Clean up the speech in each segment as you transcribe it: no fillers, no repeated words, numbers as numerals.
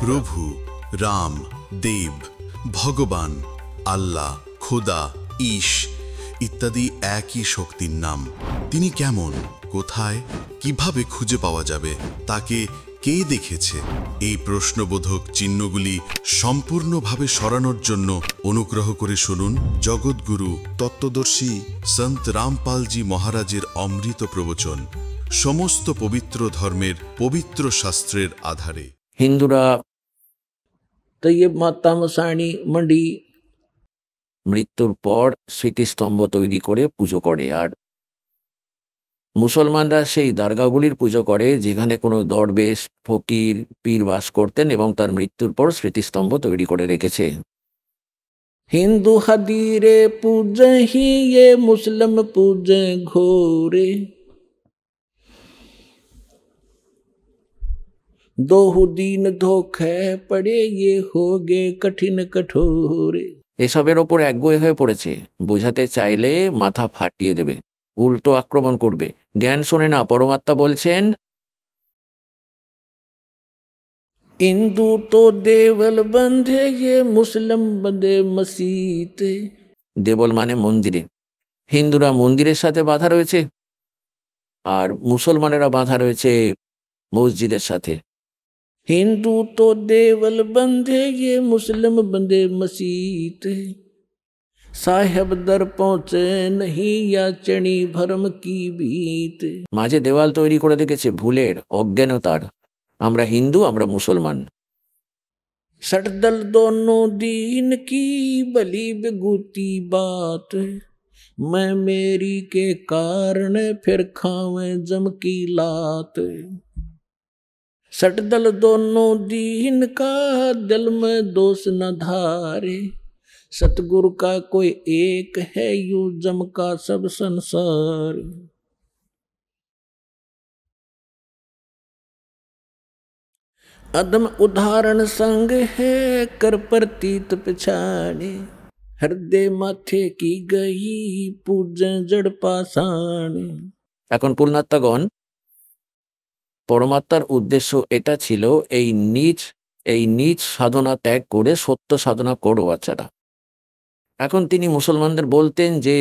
প্রভু, রাম, দেব, ভগবান, আল্লাহ, খোদা, ঈশ ইত্যাদি একই শক্তির নাম। তিনি কেমন, কোথায়, কিভাবে খুঁজে পাওয়া যাবে, তাকে কে দেখেছে? এই প্রশ্নবোধক চিহ্নগুলি সম্পূর্ণভাবে সরানোর জন্য অনুগ্রহ করে শুনুন জগৎগুরু তত্ত্বদর্শী সন্ত রামপালজি মহারাজের অমৃত প্রবচন, সমস্ত পবিত্র ধর্মের পবিত্র শাস্ত্রের আধারে। হিন্দুরা তৈয়ব মাতা মশানি মন্ডি মৃত্যুর পর স্মৃতিস্তম্ভ তৈরি করে পুজো করে, আর মুসলমানরা সেই দরগাগুলির পুজো করে যেখানে কোনো দরবেশ, ফকির, পীর বাস করতেন এবং তার মৃত্যুর পর স্মৃতিস্তম্ভ তৈরি করে রেখেছে। হিন্দু হাদিরে পূজে হি ये মুসলিম পূজে ঘোরে, दोहु दीन धोखे पड़े ये होगे कठिन कठोरे। এসবের ওপর একগুঁয়ে হয়ে পড়েছে। বোঝাতে চাইলে মাথা ফাটিয়ে দেবে, উল্টো আক্রমণ করবে। জ্ঞান শোনে না। পরমাত্মা বলছেন, হিন্দু তো দেবল বন্ধে ये মুসলিম বন্ধে মসজিদে। দেবল মানে মন্দিরে। হিন্দুরা মন্দিরের সাথে বাঁধা রয়েছে আর মুসলমানেরা বাঁধা রয়েছে মসজিদের সাথে। हिंदू तो देवल बंधे ये मुस्लिम बंधे मसीत, साहेब दर पहुंचे नहीं या चणी भरम की भीत। মাঝে দেওয়াল তৈরি করে রেখেছে ভুলের, অজ্ঞানতার। আমরা হিন্দু, আমরা মুসলমান। सटदल दोनों दीन की बली बेगूती बात, मैं मेरी के कारण फिर खावे जम की लात। सटदल दोनों दीन का दिल में दोष न धारे, सतगुरु का कोई एक है यू जम का सब संसार। अदम उदाहरण संग है कर प्रतीत पिछाड़े, हृदय माथे की गई पूजन जड़ पाषाणे। এখন পুণ্যাত্মাগণ, পরমাত্মার উদ্দেশ্য এটা ছিল এই নিজ সাধনা ত্যাগ করে সত্য সাধনা করো বাচ্চারা। এখন তিনি মুসলমানদের বলতেন যে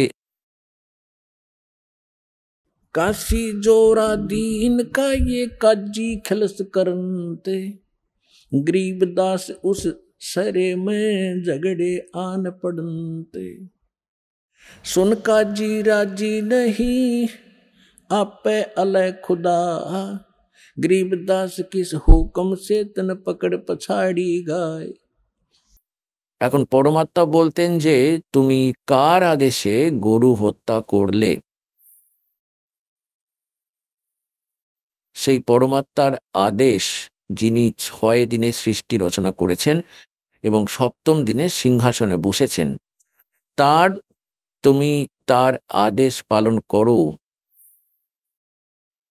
काशी जोरा दीन का ये काजी खलस करते, गरीबदास उस सरे में झगड़े आन पड़ते। सुन काजी राजी नहीं आपे अलय खुदा, गरीबदास किस हुक्म से तन पकड़ पछाड़ी गाय। এখন পরমাত্মা বলতেন যে তুমি কার আদেশে গরু হত্যা করলে? সেই পরমাত্মার আদেশ, যিনি 6 দিনে সৃষ্টি রচনা করেছেন এবং 7ম দিনে সিংহাসনে বসেছেন, তুমি তার আদেশ পালন করো।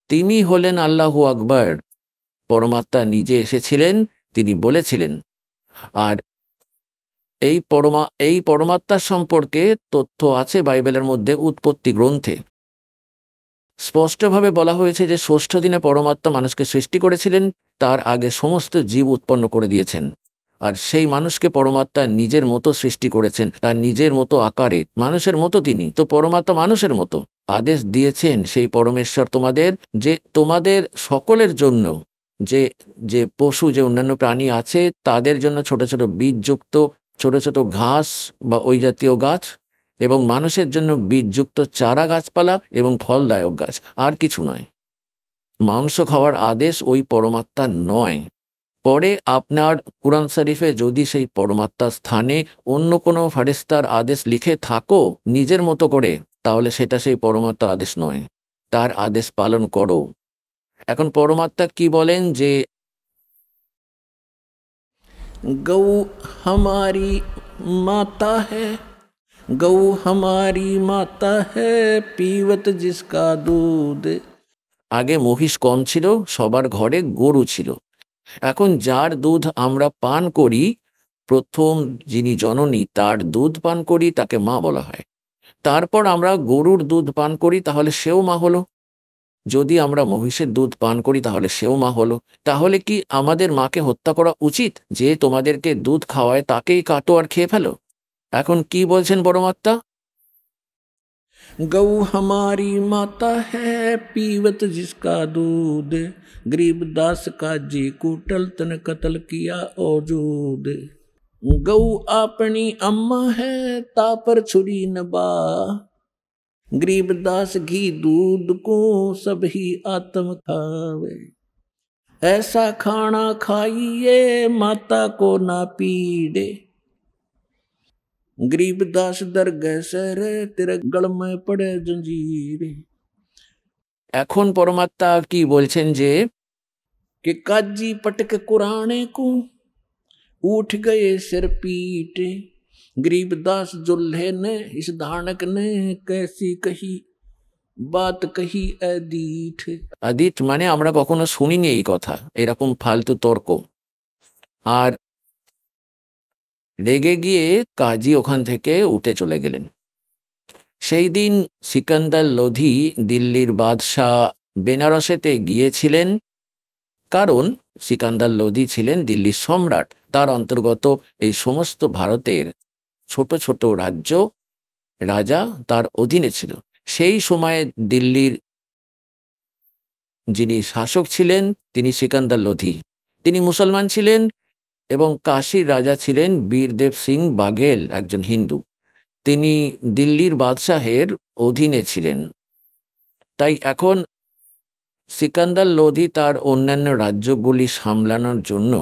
তিনি হলেন আল্লাহু আকবার। পরমাত্মা নিজে এসেছিলেন, তিনি বলেছিলেন। আর এই পরমাত্মার সম্পর্কে তথ্য আছে বাইবেলের মধ্যে উৎপত্তি গ্রন্থে। স্পষ্টভাবে বলা হয়েছে যে 6ষ্ঠ দিনে পরমাত্মা মানুষকে সৃষ্টি করেছিলেন, তার আগে সমস্ত জীব উৎপন্ন করে দিয়েছেন। আর সেই মানুষকে পরমাত্মা নিজের মতো সৃষ্টি করেছেন, তার নিজের মতো আকারে, মানুষের মতো তিনি তো। পরমাত্মা মানুষের মতো আদেশ দিয়েছেন সেই পরমেশ্বর তোমাদের, যে তোমাদের সকলের জন্য, যে পশু, যে অন্যান্য প্রাণী আছে তাদের জন্য ছোট ছোট বীজযুক্ত ছোট ছোট ঘাস বা ওই জাতীয় গাছ, এবং মানুষের জন্য বীজযুক্ত চারা গাছপালা এবং ফলদায়ক গাছ, আর কিছু নয়। মাংস খাওয়ার আদেশ ওই পরমাত্মার নয়। পরে আপনার কুরআন শরীফে যদি সেই পরমাত্মার স্থানে অন্য কোনো ফারিস্তার আদেশ লিখে থাকো নিজের মতো করে, তাহলে সেটা সেই পরমাত্মার আদেশ নয়। তার আদেশ পালন করো। এখন পরমাত্মা কি বলেন যে গৌ हमारी माता है, गौ हमारी माता है पीवत जिसका दूध। আগে মহিষ কম ছিল, সবার ঘরে গরু ছিল। এখন যার দুধ আমরা পান করি, প্রথম যিনি জননী তার দুধ পান করি, তাকে মা বলা হয়। তারপর আমরা গরুর দুধ পান করি, তাহলে সেও মা হলো। যদি আমরা মহিষের দুধ পান করি তাহলে সেও মা হলো। তাহলে কি আমাদের মাকে হত্যা করা উচিত? যে তোমাদেরকে দুধ খাওয়ায় তাকেই কাটো আর খেয়ে ফেলো। এখন কি বলছেন পরমাত্মা? गौ हमारी माता है पीवत जिसका दूध, गरीबदास का जी कुटल तन कत्ल किया औजूद। गौ अपनी अम्मा है तापर छुरी नबा, गरीबदास घी दूध को सब ही आत्म खावे। ऐसा खाना खाइए माता को ना पीड़े, गरीबदास दरगह सर तेरे गल में पड़े जंजीरे। এখন পরমাত্মা কি বলছেন যে कि काजी पटक कुराने को उठ गए सिर पीटे, गरीबदास जुल्हे ने इस धानक ने कैसी कही बात कही अदीठ। আদিত মানে আমরা কখনো শুনিনি এই কথা, এরকম ফালতু তর্ক। আর রেগে গিয়ে কাজী ওখান থেকে উঠে চলে গেলেন। সেই দিন সিকান্দার লোধি দিল্লির বাদশাহ বেনারসেতে গিয়েছিলেন, কারণ সিকান্দার লোধি ছিলেন দিল্লির সম্রাট। তার অন্তর্গত এই সমস্ত ভারতের ছোট ছোট রাজ্য রাজা তার অধীনে ছিল। সেই সময়ে দিল্লির যিনি শাসক ছিলেন তিনি সিকান্দার লোধি। তিনি মুসলমান ছিলেন এবং কাশীর রাজা ছিলেন বীরদেব সিং বাঘেল, একজন হিন্দু। তিনি দিল্লির বাদশাহের অধীনে ছিলেন। তাই এখন সিকান্দার লোধি তার অন্যান্য রাজ্যগুলি সামলানোর জন্য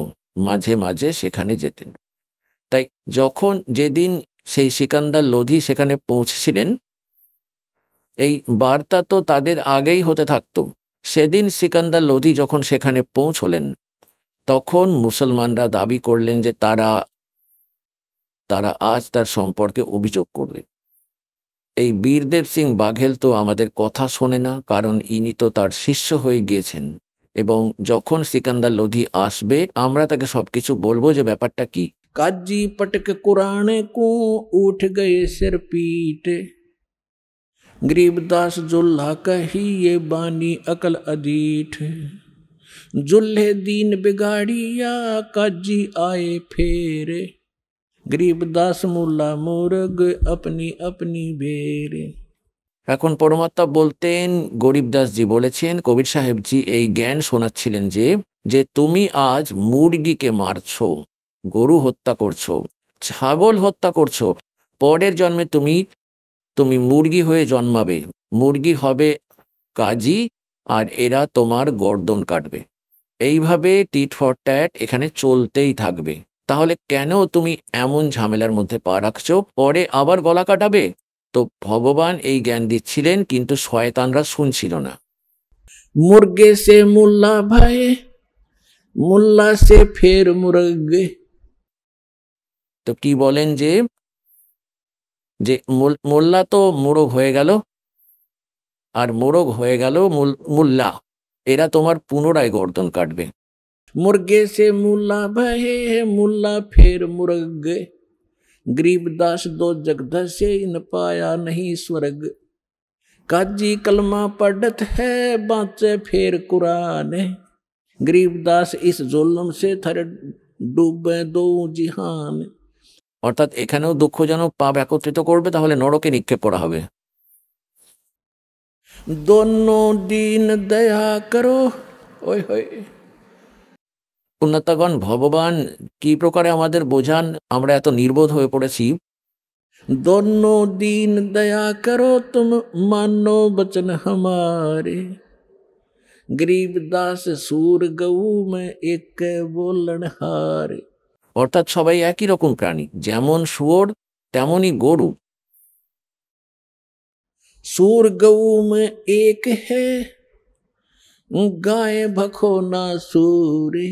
মাঝে মাঝে সেখানে যেতেন। তাই যখন যেদিন সেই সিকান্দার লোধি সেখানে পৌঁছেছিলেন, এই বার্তা তো তাদের আগেই হতে থাকতো। সেদিন সিকান্দার লোধি যখন সেখানে পৌঁছলেন, তখন মুসলমানরা দাবি করলেন যে তারা আজ তার সম্পর্কে অভিযোগ করবে। এই বীরদেব সিং বাঘেল তো আমাদের কথা শোনে না, কারণ ইনি তো তার শিষ্য হয়ে গিয়েছেন। এবং যখন সিকান্দার লোধি আসবে আমরা তাকে সবকিছু বলবো যে ব্যাপারটা কি। काजी पटक कुराने को उठ गए सिर पीटे, गरीबदास जुल्हा कही ये बानी अकल अदीठ। जुल्हे दीन बिगाड़िया काजी आए फेरे, गरीबदास मुल्ला मुर्ग अपनी अपनी बेरे। এখন পরমাত্মা বলতেন, গরিবদাসজি বলেছেন, কবির সাহেবজি এই জ্ঞান শোনাচ্ছিলেন যে তুমি আজ মুরগিকে মারছো, গরু হত্যা করছো, ছাগল হত্যা করছো। পরের জন্মে তুমি মুরগি হয়ে জন্মাবে, মুরগি হবে কাজী, আর এরা তোমার গর্দন কাটবে। এইভাবে টিট ফর ট্যাট এখানে চলতেই থাকবে। তাহলে কেন তুমি এমন ঝামেলার মধ্যে পা রাখছো? পরে আবার গলা কাটাবে। তো ভগবান এই জ্ঞান দিচ্ছিলেন, কিন্তু শয়তানরা শুনছিল না। मुर्गे से मुल्ला भाई, मुल्ला से फिर मुर्गे। তো কি বলেন যে মোল্লা তো মোরগ হয়ে গেল, আর মোরগ হয়ে গেল মুল্লা, এরা তোমার পুনরায় গর্দন কাটবে। मुर्गे से मुल्ला भाई, मुल्ला फिर मुर्गे, गरीबदास दो जगदसे इन पाया नहीं स्वर्ग। काजी कलमा पढ़त है बाँचे फिर कुरान, गरीबदास इस जुल्म से थर डूबे दो जिहान। অর্থাৎ এখানেও দুঃখজনক পাপ একত্রিত করবে, তাহলে নরকে নিক্ষেপ করা হবে। दोनों दीन दया करो, ओए होए। পুণ্যাত্মাগণ, ভগবান কি প্রকারে আমাদের বোঝান, আমরা এত নির্বোধ হয়ে পড়েছি। दोनों दीन दया करो तुम मानो बचन हमारे, गरीबदास सूर गऊ में एक बोलन हारे। অর্থাৎ সবাই একই রকম প্রাণী, যেমন শুয়োর তেমনই গরু। सूर गऊ में एक है गाय भखो ना सूरे,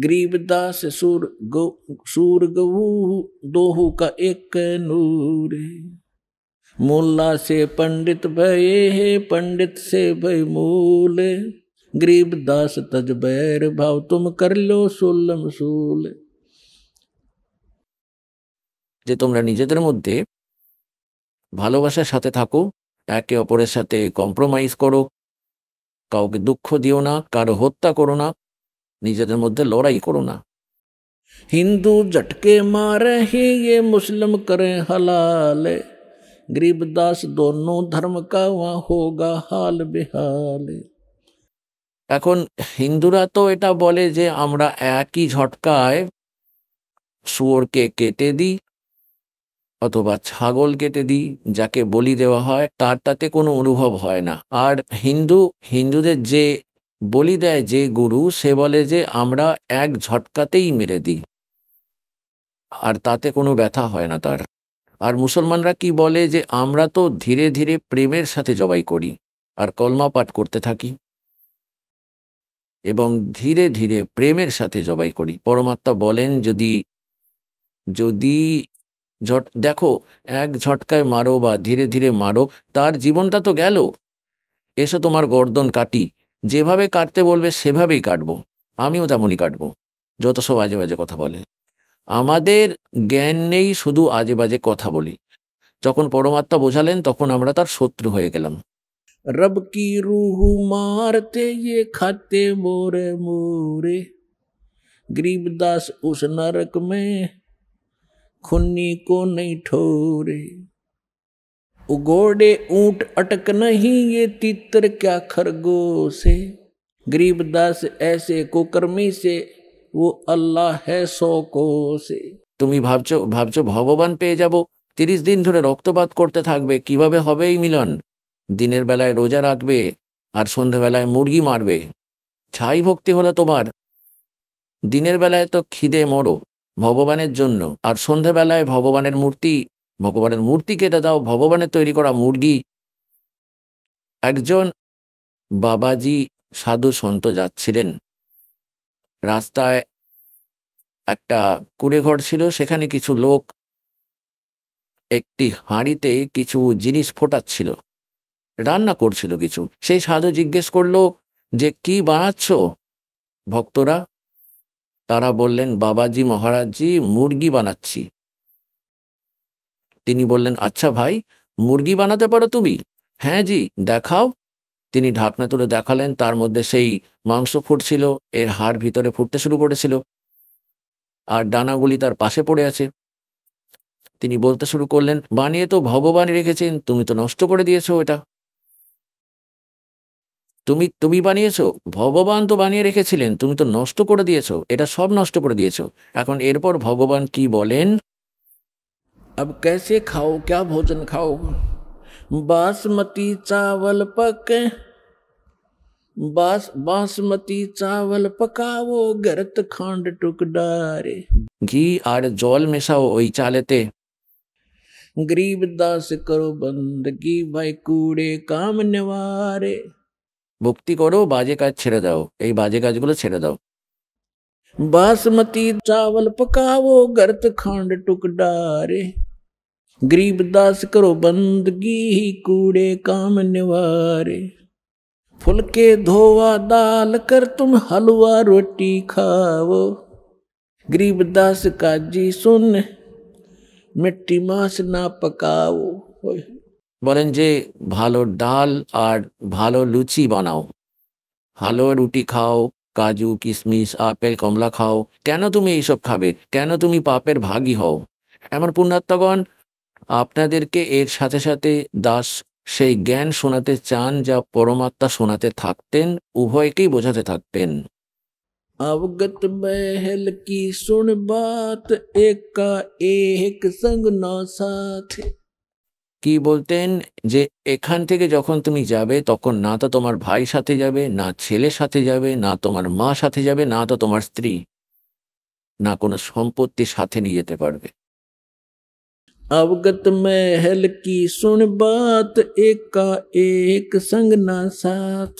गरीबदास सूर गऊ दोहू का एक नूरे। मुल्ला से पंडित भये है पंडित से भय मूल, गरीबदास तज बैर भाव तुम कर लो सुलम सूल। যে তোমরা নিজেদের মধ্যে ভালোবাসার সাথে থাকো, একে অপরের সাথে কম্প্রোমাইজ করো, কাউকে দুঃখ দিও না, কারো হত্যা করো না, নিজেদের মধ্যে লড়াই করো না। हिंदू झटके मारे ही ये मुस्लिम करें हलाल, गरीबदास दोनों धर्म का वहाँ होगा हाल बेहाल। এখন হিন্দুরা তো এটা বলে যে আমরা একই ঝটকায় শুয়োরকে কেটে দিই অথবা ছাগল কেটে দিই, যাকে বলি দেওয়া হয় তার তাতে কোনো অনুভব হয় না। আর হিন্দুদের যে বলি দেয় যে গুরু, সে বলে যে আমরা এক ঝটকাতেই মেরে দিই, আর তাতে কোনো ব্যথা হয় না তার। আর মুসলমানরা কি বলে যে আমরা তো ধীরে ধীরে প্রেমের সাথে জবাই করি আর কলমা পাঠ করতে থাকি এবং ধীরে ধীরে প্রেমের সাথে জবাই করি। পরমাত্মা বলেন যদি যদি দেখো এক ঝটকায় মারো বা ধীরে ধীরে মারো, তার জীবনটা তো গেল। এসো তোমার গর্দন কাটি, যেভাবে কাটতে বলবে সেভাবেই কাটবো, আমিও তেমনই কাটবো। যত সব আজে বাজে কথা বলে, আমাদের জ্ঞান নেই, শুধু আজে বাজে কথা বলি। যখন পরমাত্মা বোঝালেন তখন আমরা তার শত্রু হয়ে গেলাম। रब की रूह मारते ये खाते मोरे मोरे, गरीबदास उस नरक में खुन्नी को नहीं ठोरे। उगोड़े ऊंट अटक नहीं ये तीतर क्या खरगोश है, गरीबदास ऐसे कुकर्मी से वो अल्लाह है सौ कोसे। তুমি ভাবছো ভগবান পেয়ে যাব, 30 দিন ধরে রক্তপাত করতে থাকবে, কিভাবে হবে এই মিলন? দিনের বেলায় রোজা রাখবে আর সন্ধ্যেবেলায় মুরগি মারবে, ছাই ভক্তি হলো তোমার। দিনের বেলায় তো খিদে মরো ভগবানের জন্য, আর সন্ধ্যেবেলায় ভগবানের মূর্তি কেটে দাও, ভগবানের তৈরি করা মুরগি। একজন বাবাজি সাধু সন্ত যাচ্ছিলেন, রাস্তায় একটা কুঁড়েঘর ছিল, সেখানে কিছু লোক একটি হাঁড়িতে কিছু জিনিস ফোটাচ্ছিল, রান্না করছিল কিছু। সেই সাধু জিজ্ঞেস করলো যে কি বানাচ্ছ ভক্তরা? তারা বললেন, বাবাজি মহারাজজি মুরগি বানাচ্ছি। তিনি বললেন, আচ্ছা ভাই, মুরগি বানাতে পারো তুমি? হ্যাঁ জি, দেখাও। তিনি ঢাকনা তুলে দেখালেন, তার মধ্যে সেই মাংস ফুটছিল, এর হাড় ভিতরে ফুটতে শুরু করেছিল আর ডানাগুলি তার পাশে পড়ে আছে। তিনি বলতে শুরু করলেন, বানিয়ে তো ভগবান রেখেছেন, তুমি তো নষ্ট করে দিয়েছো এটা। তুমি বানিয়েছো, ভগবান তো বানিয়ে রেখেছিলেন, তুমি তো নষ্ট করে দিয়েছো, এটা সব নষ্ট করে দিয়েছো। এখন এরপর ভগবান কি বলেন, अब कैसे खाओ, क्या भोजन खाओ, बासमती चावल पके, बासमती चावल पकाओ, गरत खांड टुक डारे। ঘি আর জল মেশাও ওই চালেতে। गरीबदास करो बंदगी, भाई कूड़े काम निवारे। ভক্তি করো, বাজে কাজ ছেড়ে দাও, এই বাজে কাজগুলো ছেড়ে দাও। बासमती चावल पकाओ, गरत खांड टुक डारे, गरीबदास करो बंदगी, कूड़े काम निवारे। फुलके धोवा दाल कर तुम हलवा रोटी खाओ, गरीबदास काजी सुन मिट्टी मांस ना पकाओ। বলেন যে ভালো ডাল আর ভালো লুচি বানাও, ভালো রুটি খাও, কাজু কিশমিশ আপেল কমলা খাও। কেন তুমি এইসব খাবে? কেন তুমি পাপের ভাগী হও? এমন পুণ্যাত্মাগণ আপনাদেরকে এর সাথে সাথে দাস সেই জ্ঞান শোনাতে চান যা পরমাত্মা শোনাতে থাকতেন, উভয়কেই বোঝাতে থাকতেন। अवगत महल की सुन बात, एक का एक संग नौ साथ। কি বলতেন যে এখান থেকে যখন তুমি যাবে তখন না তো তোমার ভাই সাথে যাবে, না ছেলে সাথে যাবে, না তোমার মা সাথে যাবে, না তো তোমার স্ত্রী, না কোনো সম্পত্তি সাথে নিয়ে যেতে পারবে। अवगत महल की सुन बात, एक का एक संग ना साथ,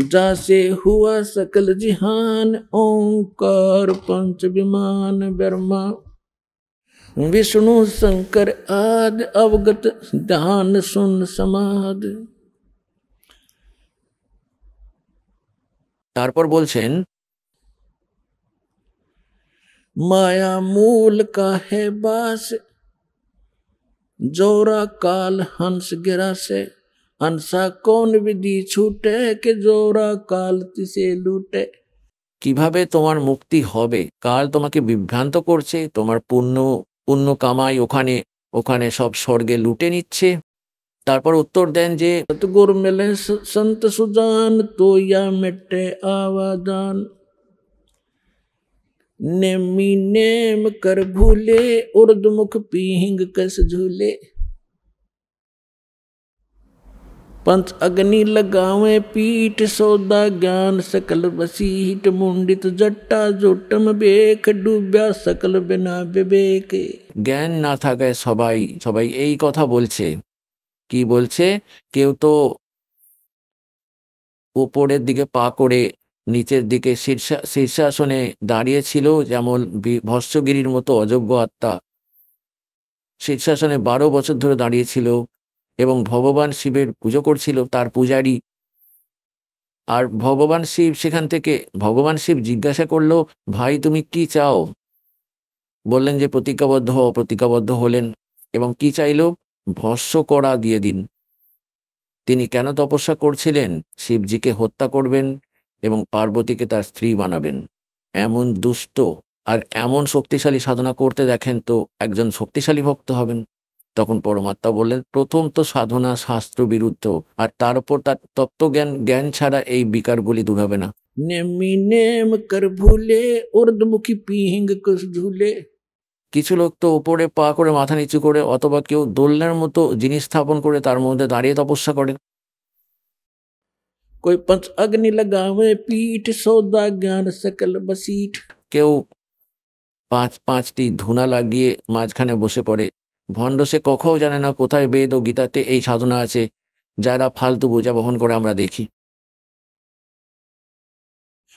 जासे हुआ सकल जिहान, ओंकार पंच विमान ब्रह्मा विष्णु शंकर आदि, अवगत ध्यान सुन समाध। তারপর বলছেন, माया मूल का है बास, जोरा काल हंस गिरा से, अंसा कौन विधि छूटे के जोरा काल तिसे लूटे। কিভাবে তোমার মুক্তি হবে? কাল তোমাকে বিভ্রান্ত করছে, তোমার পুণ্য পুণ্য কামাই ওখানে ওখানে সব স্বর্গে লুটে নিচ্ছে। তারপর উত্তর দেন যে सतगुर मिले संत सुजान तो या मिटे आवाजान। नेमी नेम कर भूले उर्दमुख पीहिंग कस झूले। पंच अग्नि लगावे पीठ सौदा ज्ञान सकल बसीट। मुंडित जट्टा जोटम बेख डूब्या सकल बिना विवेक। জ্ঞান না থাকায় সবাই সবাই এই কথা বলছে। কি বলছে? কেউ তো উপরের দিকে পা করে নিচের দিকে শীর্ষাসনে দাঁড়িয়েছিল, যেমন ভস্মগিরির মতো অযোগ্য আত্মা শীর্ষাসনে 12 বছর ধরে দাঁড়িয়েছিল এবং ভগবান শিবের পুজো করছিল, তার পূজারী। আর ভগবান শিব সেখান থেকে ভগবান শিব জিজ্ঞাসা করলো, ভাই তুমি কি চাও? বললেন যে প্রতিজ্ঞাবদ্ধ হও। প্রতিজ্ঞাবদ্ধ হলেন এবং কি চাইল? ভস্ম করা দিয়ে দিন। তিনি কেন তপস্যা করছিলেন? শিবজিকে হত্যা করবেন এবং পার্বতীকে তার স্ত্রী বানাবেন। এমন দুষ্ট আর এমন শক্তিশালী সাধনা করতে দেখেন তো একজন শক্তিশালী ভক্ত হবেন। তখন পরমাত্মা বললেন, প্রথম তো সাধনা শাস্ত্র বিরুদ্ধ, আর তার উপর তার তত্ত্বজ্ঞান জ্ঞান ছাড়া এই বিকারগুলি দূর হবে না। नेमी नेम कर भूले उर्दमुखी पीहिंग कस झूले। কিছু লোক তো উপরে পা করে মাথা নিচু করে অথবা কেউ দোলনার মতো জিনিস স্থাপন করে তার মধ্যে দাঁড়িয়ে তপস্যা করে। कोई पंच अग्नि लगावे पीठ सौदा ज्ञान सकल बसीठ। কেউ পাঁচটি ধুনা লাগিয়ে মাঝখানে বসে পড়ে। ভণ্ড সে কখনো জানে না কোথায় বেদ ও গীতাতে এই সাধনা আছে, যারা ফালতু বোঝা বহন করে আমরা দেখি।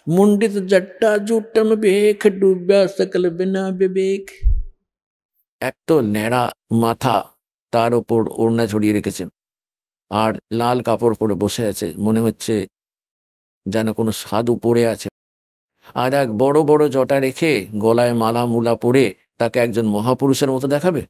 मुंडित जट्टा जूटम बेख डूब्या सकल बिना विवेक। এক তো ন্যাড়া মাথা, তার ওপর ওড়না ছড়িয়ে রেখেছে আর লাল কাপড় পরে বসে আছে, মনে হচ্ছে যেন কোনো সাধু পড়ে আছে। আর এক বড় বড় জটা রেখে গলায় মালা মুলা পরে তাকে একজন মহাপুরুষের মতো দেখাবে।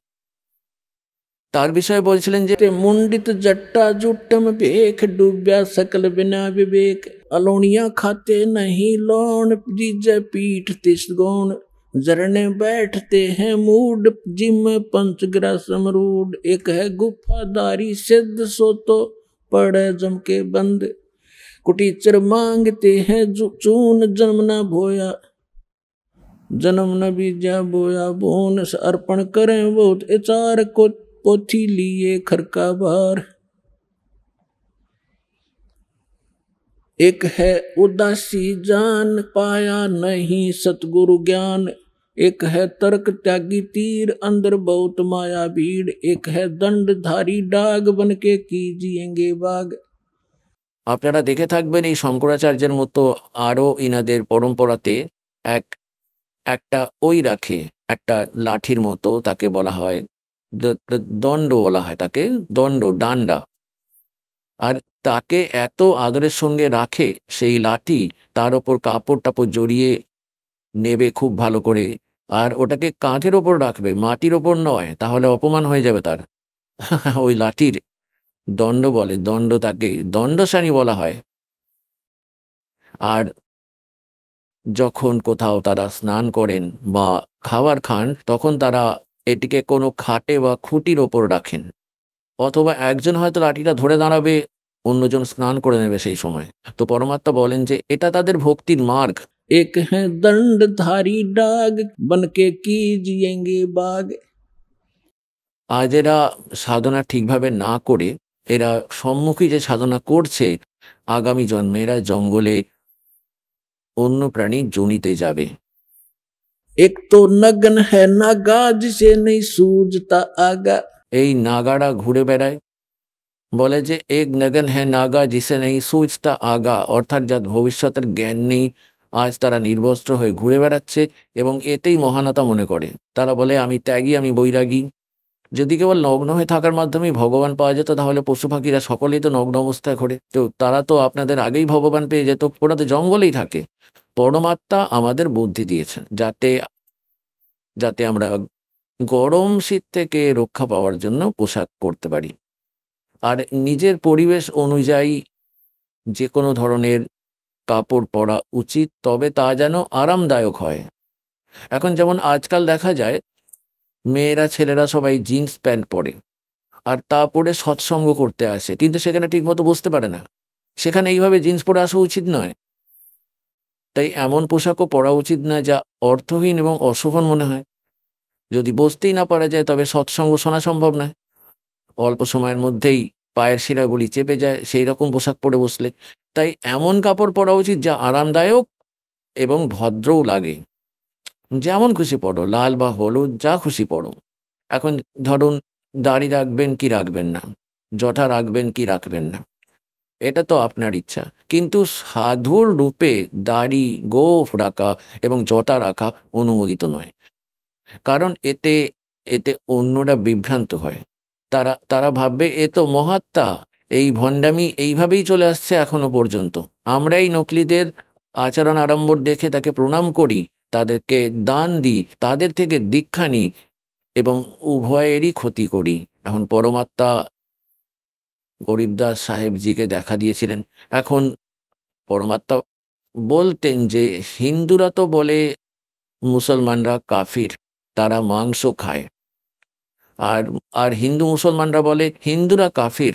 তার বিষয়ে বলছিলেন যে मुंडित जट्टा जूटम बेख डूब्या सकल बिना विवेक। अलोनिया खाते नहीं लोन जिज पीठ तिस गौण। जरने बैठते हैं मूड जिम पंचग्रा समरूड। एक है गुफादारी सिद्ध सो तो पड़े जम के बंद। कुटीचर मांगते हैं चून जन्म न भोया। जन्म न बीजा बोया बोन अर्पण करें बहुत एचार को पोथी लिए खरका बार। एक है उदासी जान पाया नहीं सतगुरु ज्ञान। एक है तर्क त्यागी तीर अंदर बहुत माया भीड़। एक है दंडधारी डाग बन के कीजिएंगे बाग। আপনারা দেখে থাকবেন এই শঙ্করাচার্যের মতো আরও ইনাদের পরম্পরাতে একটা ওই রাখে, একটা লাঠির মতো, তাকে বলা হয় দণ্ড, বলা হয় তাকে দণ্ড, ডান্ডা। আর তাকে এত আদরের সঙ্গে রাখে, সেই লাঠি তার ওপর কাপড় টাপড় জড়িয়ে নেবে খুব ভালো করে, আর ওটাকে কাঁধের ওপর রাখবে, মাটির ওপর নয়, তাহলে অপমান হয়ে যাবে তার। ওই লাঠির দণ্ড বলে, দণ্ড, তাকে দণ্ডসানি বলা হয়। আর যখন কোথাও তারা স্নান করেন বা খাবার খান, তখন তারা এটিকে কোনো খাটে বা খুঁটির ওপর রাখেন, অথবা একজন হয়তো লাঠিটা ধরে দাঁড়াবে, অন্যজন স্নান করে নেবে সেই সময়। তো পরমাত্মা বলেন যে এটা তাদের ভক্তির মার্গ। एक है दंडधारी डाग बन के कीजिएंगे बाग। আজ এরা সাধনা ঠিকভাবে না করে, এরা সম্মুখী যে সাধনা করছে, আগামী জন্মে এরা জঙ্গলে অন্য প্রাণী জনিতে যাবে। एक तो नगन है नागा जिसे नहीं सूझता आगा। এই নাগারা ঘুরে বেড়ায়, বলে যে এক নগন হ্যাঁ নাগা জিসে নেই সুচতা আগা, অর্থাৎ যার ভবিষ্যতের জ্ঞান নেই, আজ তারা নির্বস্ত্র হয়ে ঘুরে বেড়াচ্ছে এবং এতেই মহানতা মনে করে। তারা বলে আমি ত্যাগী, আমি বৈরাগী। যদি কেবল নগ্ন হয়ে থাকার মাধ্যমে ভগবান পাওয়া যেত, তাহলে পশু পাখিরা সকলেই তো নগ্ন অবস্থায় ঘোরে, তো তারা তো আপনাদের আগেই ভগবান পেয়ে যেত, ওরা তো জঙ্গলেই থাকে। পরমাত্মা আমাদের বুদ্ধি দিয়েছেন যাতে আমরা গরম শীত থেকে রক্ষা পাওয়ার জন্য পোশাক পরতে পারি। আর নিজের পরিবেশ অনুযায়ী যে কোনো ধরনের কাপড় পরা উচিত, তবে তা যেন আরামদায়ক হয়। এখন যেমন আজকাল দেখা যায় মেয়েরা ছেলেরা সবাই জিন্স প্যান্ট পরে, আর তা পরে সৎসঙ্গ করতে আসে, কিন্তু সেখানে ঠিকমতো বসতে পারে না। সেখানে এইভাবে জিন্স পরে আসা উচিত নয়। তাই এমন পোশাকও পরা উচিত না যা অর্থহীন এবং অশোভন মনে হয়। যদি বসতেই না পারা যায় তবে সৎসঙ্গ শোনা সম্ভব নয়। অল্প সময়ের মধ্যেই পায়ের শিরাগুলি চেপে যায় সেই রকম পোশাক পরে বসলে। তাই এমন কাপড় পরা উচিত যা আরামদায়ক এবং ভদ্রও লাগে। যেমন খুশি পড়ো, লাল বা হলুদ যা খুশি পড়ো। এখন ধরুন দাড়ি রাখবেন কি রাখবেন না, জটা রাখবেন কি রাখবেন না, এটা তো আপনার ইচ্ছা। কিন্তু সাধুর রূপে দাড়ি, গোঁফ রাখা এবং জটা রাখা অনুমোদিত নয়। কারণ এতে এতে অন্যরা বিভ্রান্ত হয়। তারা তারা ভাববে এ তো মহাত্মা। এই ভণ্ডামি এইভাবেই চলে আসছে এখনো পর্যন্ত। আমরাই নকলিদের আচরণ আড়ম্বর দেখে তাকে প্রণাম করি, তাদেরকে দান দিই, তাদের থেকে দীক্ষা নিই এবং উভয়েরই ক্ষতি করি। এখন পরমাত্মা গরিবদাস সাহেবজিকে দেখা দিয়েছিলেন। এখন পরমাত্মা বলতেন যে হিন্দুরা তো বলে মুসলমানরা কাফির, তারা মাংস খায়। আর আর হিন্দু মুসলমানরা বলে হিন্দুরা কাফির,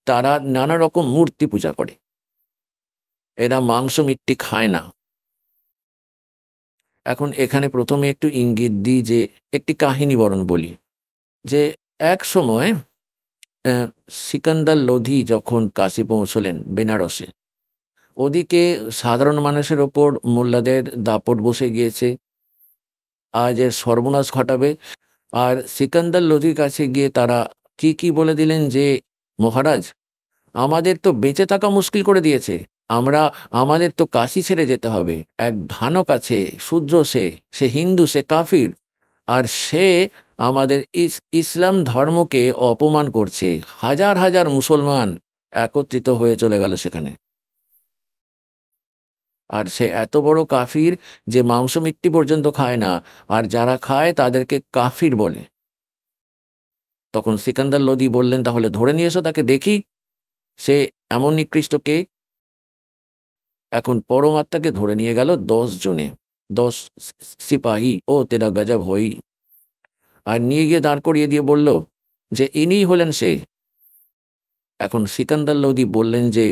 তারা নানা রকম মূর্তি পূজা করে, এরা মাংস মিট্টি খায় না। এখন এখানে প্রথমে একটু ইঙ্গিত দিই, যে একটি কাহিনী বরণ বলি। যে এক সময় সিকান্দার লোধি যখন কাশী পৌঁছলেন বেনারসে, ওদিকে সাধারণ মানুষের ওপর মোল্লাদের দাপট বসে গিয়েছে, আজ এর সর্বনাশ ঘটাবে। আর সিকান্দার লোধির কাছে গিয়ে তারা কি বলে দিলেন যে মহারাজ, আমাদের তো বেঁচে থাকা মুশকিল করে দিয়েছে। আমাদের তো কাশী ছেড়ে যেতে হবে। এক ভানক আছে, শূদ্র, সে হিন্দু, সে কাফির, আর সে আমাদের ইসলাম ধর্মকে অপমান করছে। হাজার হাজার মুসলমান একত্রিত হয়ে চলে গেল সেখানে। আর সে এত বড় কাফির যে মাংস মিট্টি পর্যন্ত খায় না, আর যারা খায় তাদেরকে কাফির বলে। তখন সিকান্দার লোদি বললেন, তাহলে ধরে নিয়ে এসো তাকে, দেখি সে এমন নিকৃষ্ট কে। এখন পরমাত্মাকে ধরে নিয়ে গেল 10 জনে, 10 সিপাহী, ও তেরা গজব হই। আর নিয়ে গিয়ে দাঁড় করিয়ে দিয়ে বলল যে ইনিই হলেন সে। এখন সিকান্দার লোদি বললেন যে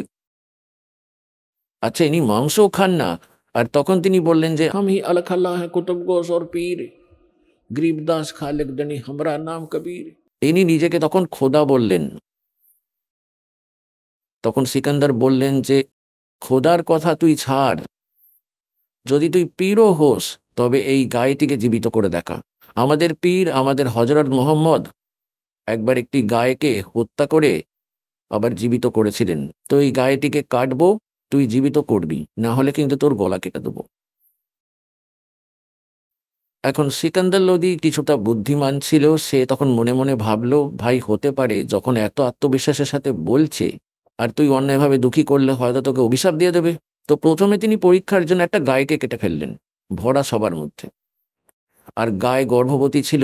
আচ্ছা, ইনি মাংসও খান না। আর তখন তিনি বললেন যে हम ही अलख अल्लाह है कुतुब गोश और पीर, गरीबदास खालिक दनी हमरा नाम कबीर। ইনি নিজেকে তখন খোদা বললেন। তখন সিকান্দার বললেন যে খোদার কথা তুই ছাড়, যদি তুই পীরও হোস তবে এই গায়েটিকে জীবিত করে দেখা। আমাদের পীর, আমাদের হযরত মুহাম্মদ একবার একটি গায়েকে হত্যা করে আবার জীবিত করেছিলেন। তো এই গায়েটিকে কাটবো, তুই জীবিত করবি, না হলে কিন্তু তোর গলা কেটে দেবো। এখন সিকান্দার লোদি কিছুটা বুদ্ধিমান ছিল, সে তখন মনে মনে ভাবলো, ভাই হতে পারে যখন এত আত্মবিশ্বাসের সাথে বলছে, আর তুই অন্যায়ভাবে দুঃখী করলে হয়তো তোকে অভিশাপ দিয়ে দেবে। তো প্রথমে তিনি পরীক্ষার জন্য একটা গায়কে কেটে ফেললেন ভরা সবার মধ্যে। আর গায়ে গর্ভবতী ছিল।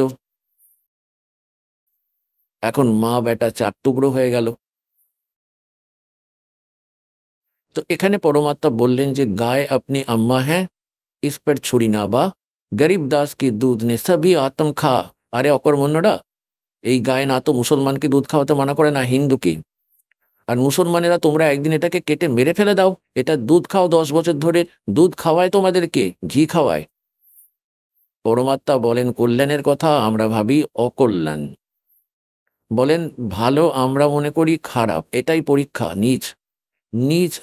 এখন মা বেটা 4 টুকরো হয়ে গেল। তো এখানে পরমাত্মা বললেন যে গায়ে আপনি আম্মা হ্যাঁ, इस पर छुरी ना बा, गरीब दास की दूध ने सभी आत्म खा। আরে অকর্মণ্যরা, এই গায়ে না তো মুসলমানকে দুধ খাওয়াতে মানা করে, না হিন্দুকে। আর মুসলমানেরা তোমরা একদিন এটাকে কেটে মেরে ফেলে দাও। এটা দুধ খাও, 10 বছর ধরে দুধ খাওয়ায় তোমাদেরকে, ঘি খাওয়ায়। পরমাত্মা বলেন কল্যাণের কথা, আমরা ভাবি অকল্যাণ। বলেন ভালো আমরা মনে করি খারাপ। এটাই পরীক্ষা। নিজ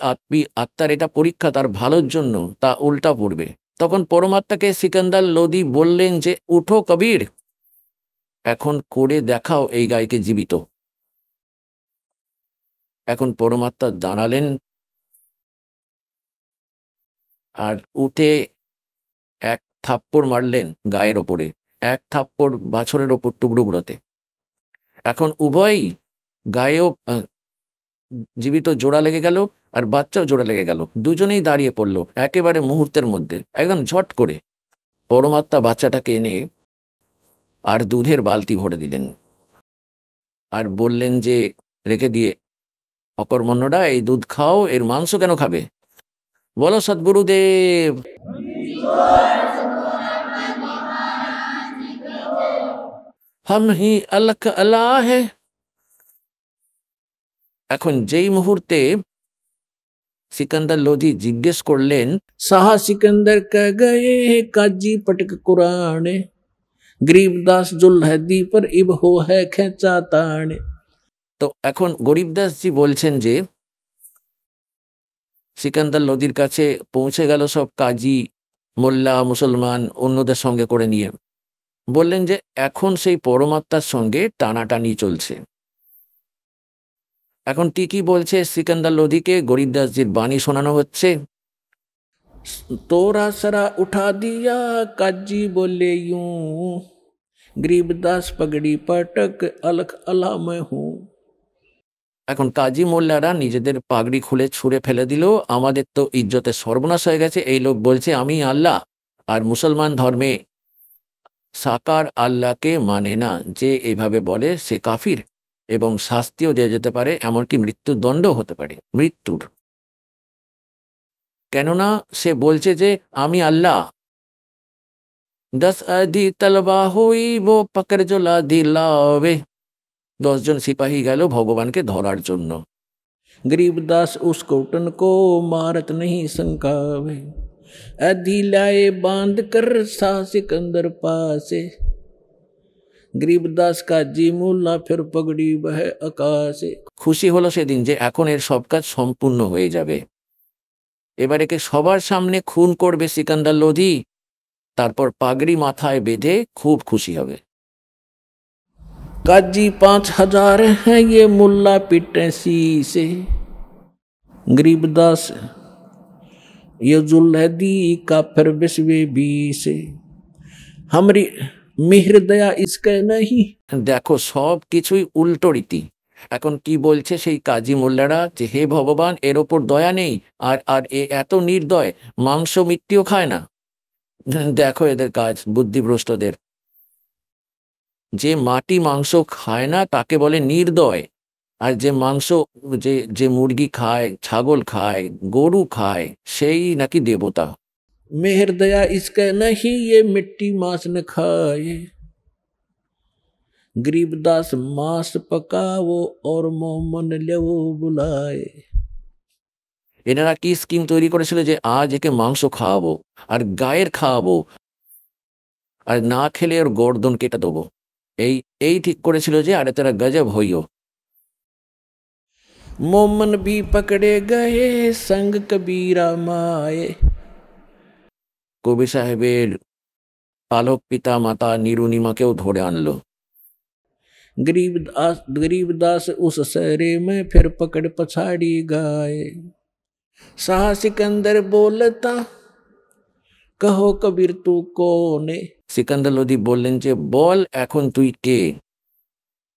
আত্মার এটা পরীক্ষা, তার ভালোর জন্য তা উল্টা পড়বে। তখন পরমাত্মাকে সিকান্দার লোদি বললেন যে উঠো কবির, এখন করে দেখাও এই গায়কে জীবিত। এখন পরমাত্মা দাঁড়ালেন আর উঠে এক থাপ্পড় মারলেন গায়ের ওপরে, এক থাপ্পড় বাছরের ওপর টুকরোগুলোতে। এখন উভয়ই গায়েও জীবিত জোড়া লেগে গেল, আর বাচ্চাও জোড়া লেগে গেল। দুজনেই দাঁড়িয়ে পড়লো একেবারে মুহূর্তের মধ্যে, একদম ঝট করে। পরমাত্মা বাচ্চাটাকে এনে আর দুধের বালতি ভরে দিলেন, আর বললেন যে রেখে দিয়ে অকর্মণ্যরা এই দুধ খাও, এর মাংস কেন খাবে? বলো সদ্গুরুদেব। হাম হি আল্লাহ আল্লাহ হে। এখন যেই মুহূর্তে সিকান্দার লোধি জিজ্ঞেস করলেন, साहा सिकंदर कह गए काजी पटक कुराने गरीबदास जुल्हदी पर इब हो है खेचा ताने। তো এখন গরিবদাসজি বলছেন যে সিকান্দার লোধির কাছে পৌঁছে গেল সব কাজী, মোল্লা, মুসলমান অন্যদের সঙ্গে করে নিয়ে। বললেন যে এখন সেই পরমাত্মার সঙ্গে টানাটানি চলছে। এখন টিকি বলছে সিকান্দার লোধিকে গরিবদাসজির বাণী শোনানো হচ্ছে। तोरा सरा उठा दिया काजी बोले यूं गरीबदास पगड़ी पटक अलख अला मैं हूँ। এখন কাজী মোল্লারা নিজেদের পাগড়ি খুলে ছুঁড়ে ফেলে দিল। আমাদের তো ইজ্জতের সর্বনাশ হয়ে গেছে। এই লোক বলছে আমি আল্লাহ, আর মুসলমান ধর্মে সাকার আল্লাহকে মানে না। যে এইভাবে বলে সে কাফির, এবং শাস্তিও দেওয়া যেতে পারে, এমনকি মৃত্যুদণ্ড হতে পারে, মৃত্যুর। কেননা সে বলছে যে আমি আল্লাহ। 10 আদি তলবা হুই वो पकड़ जो ला दिलावे। 10 জন সিপাহী গেল ভগবানকে ধরার জন্য। गरीबदास उस कोटन को मारत नहीं संकावे अधी लाए बांध कर सा सिकंदर पासे। गरीबदास का जी मुल्ला फिर पगड़ी बह आकाशे। খুশি হলো সেদিন যে এখন এর সব কাজ সম্পূর্ণ হয়ে যাবে। এবার একে সবার সামনে খুন করবে সিকান্দার লোধি, তারপর পাগড়ি মাথায় বেঁধে খুব খুশি হবে। काजी 5000 हैं ये मुल्ला पिटे सी से। गरीबदास ये जुल्हदी का फिर बिस्वे बी से। हमरी मिहर दया इसके नहीं। দেখো সব কিছুই উল্টো রীতি। এখন কি বলছে সেই কাজী মোল্লারা যে হে ভগবান, এর ওপর দয়া নেই, আর আর এ এত নির্দয়, মাংস মৃত্যুও খায় না। দেখো এদের কাজ, বুদ্ধিভ্রষ্টদের। যে মাটি মাংস খায় না তাকে বলে নির্দয়, আর যে মাংস যে যে মুরগি খায়, ছাগল খায়, গরু খায়, সেই নাকি দেবতা। मेहर दया इसके नहीं ये मिट्टी मांस न खाए। गरीबदास मांस पकावो और मोमन लेवो बुलाए। এনারা কি স্কিম তৈরি করেছিল যে আজ একে মাংস খাওয়াবো আর গায়ের খাওয়াবো, আর না খেলে ওর গর্দন কেটে দেবো। এই এই ঠিক করেছিল যে আরে তারা গজব হইও। मोमन भी पकड़े गए संग कबीरा माए। কবি সাহেবের পালক পিতা মাতা নিরুনিমাকেও ধরে আনলো। गरीबदास उस सरे में फिर पकड़ पछाड़ी गाए। शाह सिकंदर बोलता कहो कबीर तू कौने। সিকান্দার লোধি বললেন যে বল এখন তুই কে?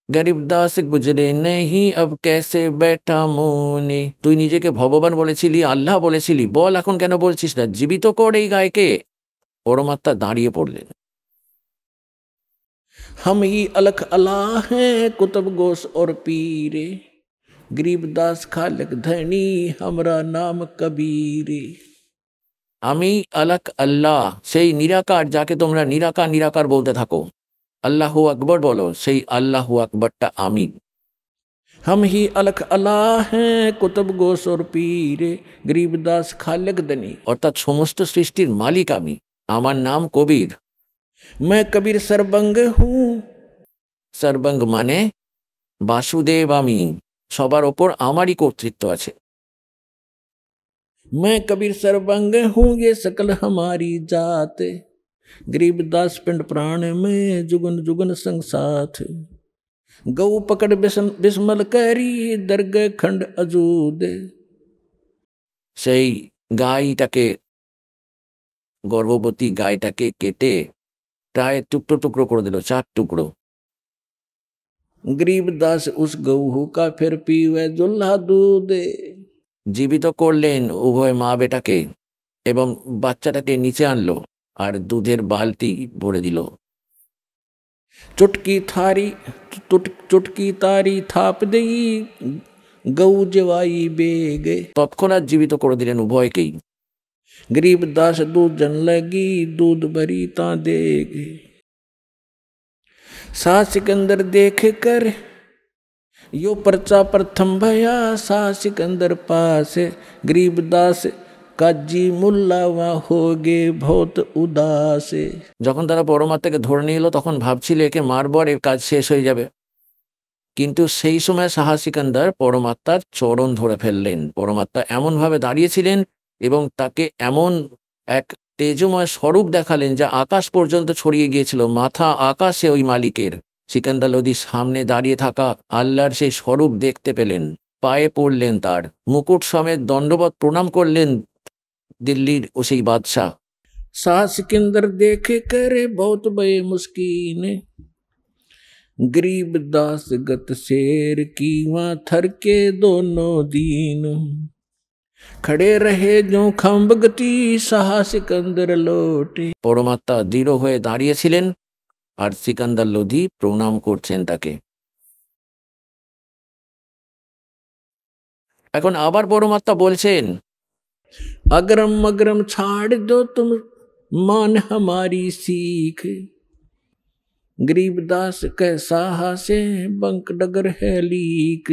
গরিবদাস গুজরে নেহি আব কেসে বেটা মনে। তুই নিজেকে ভগবান বলেছিলি, আল্লাহ বলেছিলি, বল এখন কেন বলছিস না? জীবিত কর এই গায়কে। পরমাত্মা দাঁড়িয়ে পড়লেন। हम ही अलख अल्लाह हैं कुतुब गोस और पीरे। गरीबदास खालक धनी हमरा नाम कबीरे। আমি আলাক আল্লাহ, সেই নিরাকার যাকে তোমরা নিরাকার নিরাকার বলতে থাকো। আল্লাহু আকবর বলো, সেই আল্লাহু আকবরটা আমি। हम ही अलख अल्लाह हैं कुतुब गोस और पीरे। गरीबदास खालक धनी। অর্থাৎ সমস্ত সৃষ্টির মালিক আমি। আমার নাম কবির। मैं कबीर सरबंग हूँ। সর্বঙ্গ মানে বাসুদেব আমি, সবার ওপর আমারই কর্তৃত্ব আছে। मैं कबीर सरबंग हूँ ये सकल हमारी जात। गरीबदास पिंड प्राण में जुगन जुगन संग साथ। गौ पकड़ बिस्मल करी दर्ग खंड अजूद। সেই গাইটাকে, গর্ভবতী গাইটাকে কেটে প্রায় টুকরো টুকরো করে দিল, 4 টুকরো। गरीबदास उस गऊ का फिर पीवे जुल्हा दूध। জীবিত করলেন উভয় মা বেটাকে এবং বাচ্চাটাকে নিচে আনলো আর দুধের বালতি ভরে দিল। चुटकी थारी चुटकी तारी थाप देई गऊ जवाई बेगे। তৎক্ষণাৎ জীবিত করে দিলেন উভয়কেই। गरीब दास दूध जन लगी दूध भरी ता देगे। सा सिकंदर देख कर यो पर्चा प्रथम भया सा सिकंदर पास गरीब दास काजी मुल्ला वहाँ होगे बहुत उदास। যখন তারা পরমাত্মাকে ধরে নিয়ে এলো তখন ভাবছিল একে মারবো আর এর কাজ শেষ হয়ে যাবে, কিন্তু সেই সময় শাহ সিকান্দার পরমাত্মার চরণ ধরে ফেললেন। পরমাত্মা এমনভাবে দাঁড়িয়েছিলেন এবং তাকে এমন এক তেজময় স্বরূপ দেখালেন যা আকাশ পর্যন্ত ছড়িয়ে গিয়েছিল। মাথা আকাশে ওই মালিকের। সিকান্দার লোদী সামনে দাঁড়িয়ে থাকা আল্লাহর সেই স্বরূপ দেখতে পেলেন, পায়ে পড়লেন, তার মুকুট সমেত দণ্ডবত প্রণাম করলেন দিল্লির ও সেই বাদশাহ। सा सिकंदर देख कर बहुत बे मुस्कीन गरीब दास गत शेर की वहाँ थर के दोनों दीन। खड़े रहे जो खम्ब गति शाह सिकंदर लोटे। পরমাত্মা দৃঢ় হয়ে দাঁড়িয়েছিলেন আর সিকান্দার লোধি প্রণাম করছেন তাকে। এখন আবার পরমাত্মা বলছেন, अगरम अगरम छाड़ दो तुम मान हमारी सीख गरीबदास कैसा से बंक डगर है लीक।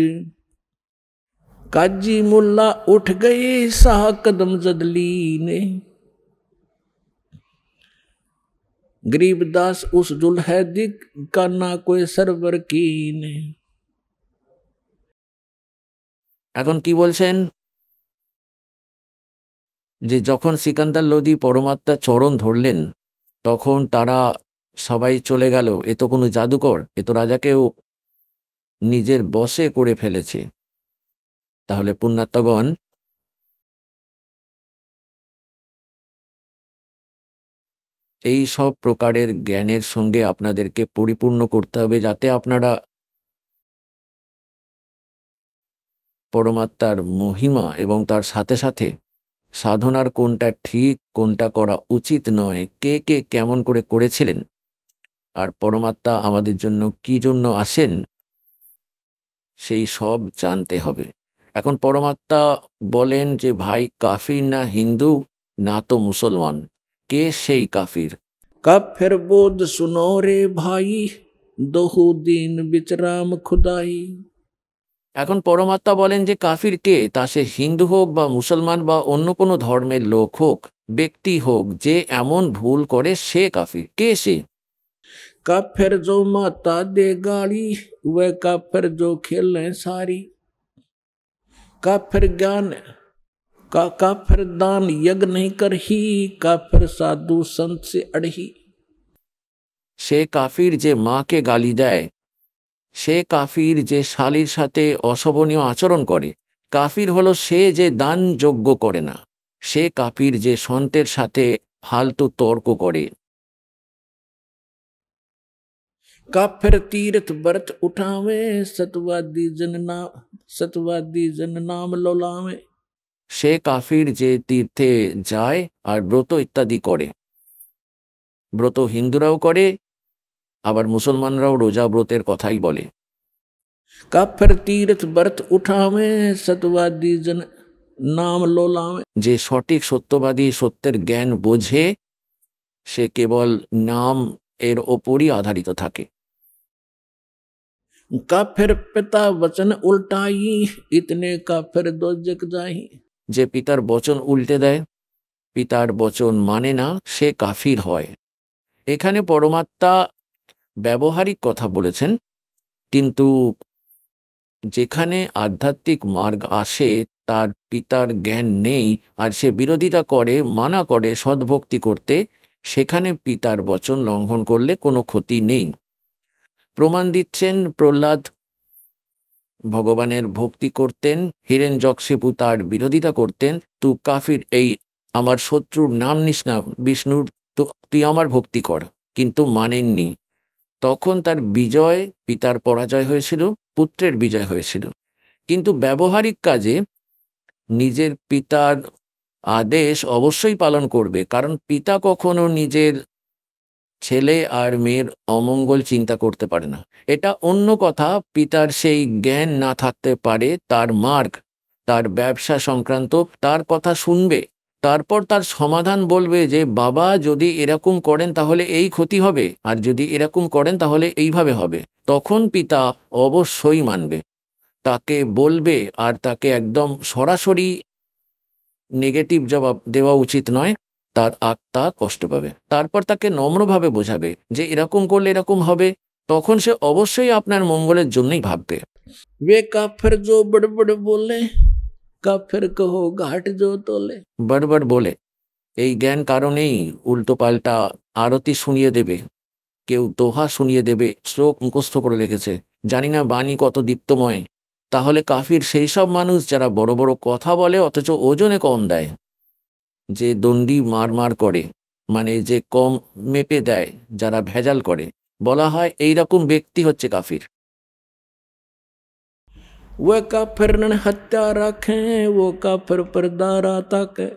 काजी मुल्ला उठ गए शाह कदम जदली ने गरीबदास उस जुल्हैदी का ना कोई सरवर की ने। এখন কি বলছেন যে যখন সিকান্দার লোধি পরমাত্মার চরণ ধরলেন তখন তারা সবাই চলে গেল। এ তো কোনো জাদুকর, এ তো রাজাকেও নিজের বশে করে ফেলেছে। তাহলে পুণ্যাত্মাগণ, এই সব প্রকারের জ্ঞানের সঙ্গে আপনাদেরকে পরিপূর্ণ করতে হবে যাতে আপনারা পরমাত্মার মহিমা এবং তার সাথে সাথে সাধনার কোনটা ঠিক কোনটা করা উচিত নয়, কে কে কেমন করে করেছিলেন, আর পরমাত্মা আমাদের জন্য কি জন্য আসেন, সেই সব জানতে হবে। এখন পরমাত্মা বলেন যে ভাই কাফির না হিন্দু না তো মুসলমান, কে সেই কাফির? काफिर बोध सुनो रे भाई दोहु दीन बिचराम खुदाई। এখন পরমাত্মা বলেন যে কাফির কে, তা সে হিন্দু হোক বা মুসলমান বা অন্য কোনো ধর্মের লোক হোক, ব্যক্তি হোক, যে এমন ভুল করে সে কাফির। কে সে? काफिर जो माता दे गाली वह काफिर जो खेले सारी। काफिर ज्ञान काफिर दान यज्ञ नहीं करही काफिर साधु संत से अड़ही। সে কাফির যে মাকে গালি দেয়, সে কাফির যে শালীর সাথে অশোভনীয় আচরণ করে, কাফির হলো সে যে দান যজ্ঞ করে না, সে কাফির যে সন্তের সাথে ফালতু তর্ক করে। काफिर तीर्थ व्रत उठावे सतवादी जन नाम लोलावे। সে কাফির যে তীর্থে যায় আর ব্রত ইত্যাদি করে। ব্রত হিন্দুরাও করে, আবার মুসলমানরাও রোজা ব্রতের কথাই বলে। काफिर तीर्थ व्रत उठावे सतवादी जन नाम लोलावे। যে সঠিক সত্যবাদী, সত্যের জ্ঞান বোঝে, সে কেবল নাম এর ওপরই আধারিত থাকে। काफिर पिता वचन उल्टाई इतने काफिर दो जग जाही। যে পিতার বচন উল্টে দেয়, পিতার বচন মানে না, সে কাফির হয়। এখানে পরমাত্মা ব্যবহারিক কথা বলেছেন, কিন্তু যেখানে আধ্যাত্মিক মার্গ আসে তার পিতার জ্ঞান নেই আর সে বিরোধিতা করে, মানা করে সদ্ভক্তি করতে, সেখানে পিতার বচন লঙ্ঘন করলে কোনো ক্ষতি নেই। প্রমাণ দিচ্ছেন প্রহ্লাদ ভগবানের ভক্তি করতেন, হিরণ্যকশিপু তার বিরোধিতা করতেন। তুই কাফির, এই আমার শত্রুর নাম নিস না, বিষ্ণুর, তুই আমার ভক্তি কর, কিন্তু মানেননি। তখন তার বিজয়, পিতার পরাজয় হয়েছিল, পুত্রের বিজয় হয়েছিল। কিন্তু ব্যবহারিক কাজে নিজের পিতার আদেশ অবশ্যই পালন করবে, কারণ পিতা কখনো নিজের ছেলে আর মেয়ের অমঙ্গল চিন্তা করতে পারে না। এটা অন্য কথা, পিতার সেই জ্ঞান না থাকতে পারে, তার মার্গ, তার ব্যবসা সংক্রান্ত, তার কথা শুনবে, তারপর তার সমাধান বলবে যে বাবা যদি এরকম করেন তাহলে এই ক্ষতি হবে, আর যদি এরকম করেন তাহলে এইভাবে হবে। তখন পিতা অবশ্যই মানবে, তাকে বলবে, আর তাকে একদম সরাসরি নেগেটিভ জবাব দেওয়া উচিত নয়, তার আত্মা কষ্ট পাবে। তারপর তাকে নম্রভাবে বোঝাবে যে এরকম করলে এরকম হবে, তখন সে অবশ্যই আপনার মঙ্গলের জন্যই ভাববে। वे काफिर जो बड़बड़ बोले, काफिर कहो घाट जो तोले। বারবার বলে, এই জ্ঞান কারণেই উল্টো পাল্টা আরতি শুনিয়ে দেবে, কেউ দোহা শুনিয়ে দেবে, শ্লোক মুখস্থ করে রেখেছে, জানি না বাণী কত দীপ্তময়। তাহলে কাফির সেই সব মানুষ যারা বড় বড় কথা বলে অথচ ওজনে কম দেয়, যে দণ্ডি মার করে, মানে যে কম মেপে দেয়, যারা ভেজাল করে, বলা হয় এই রকম ব্যক্তি হচ্ছে কাফির। वे काफिर न हत्या रखे, वो काफिर पर दारा ताके।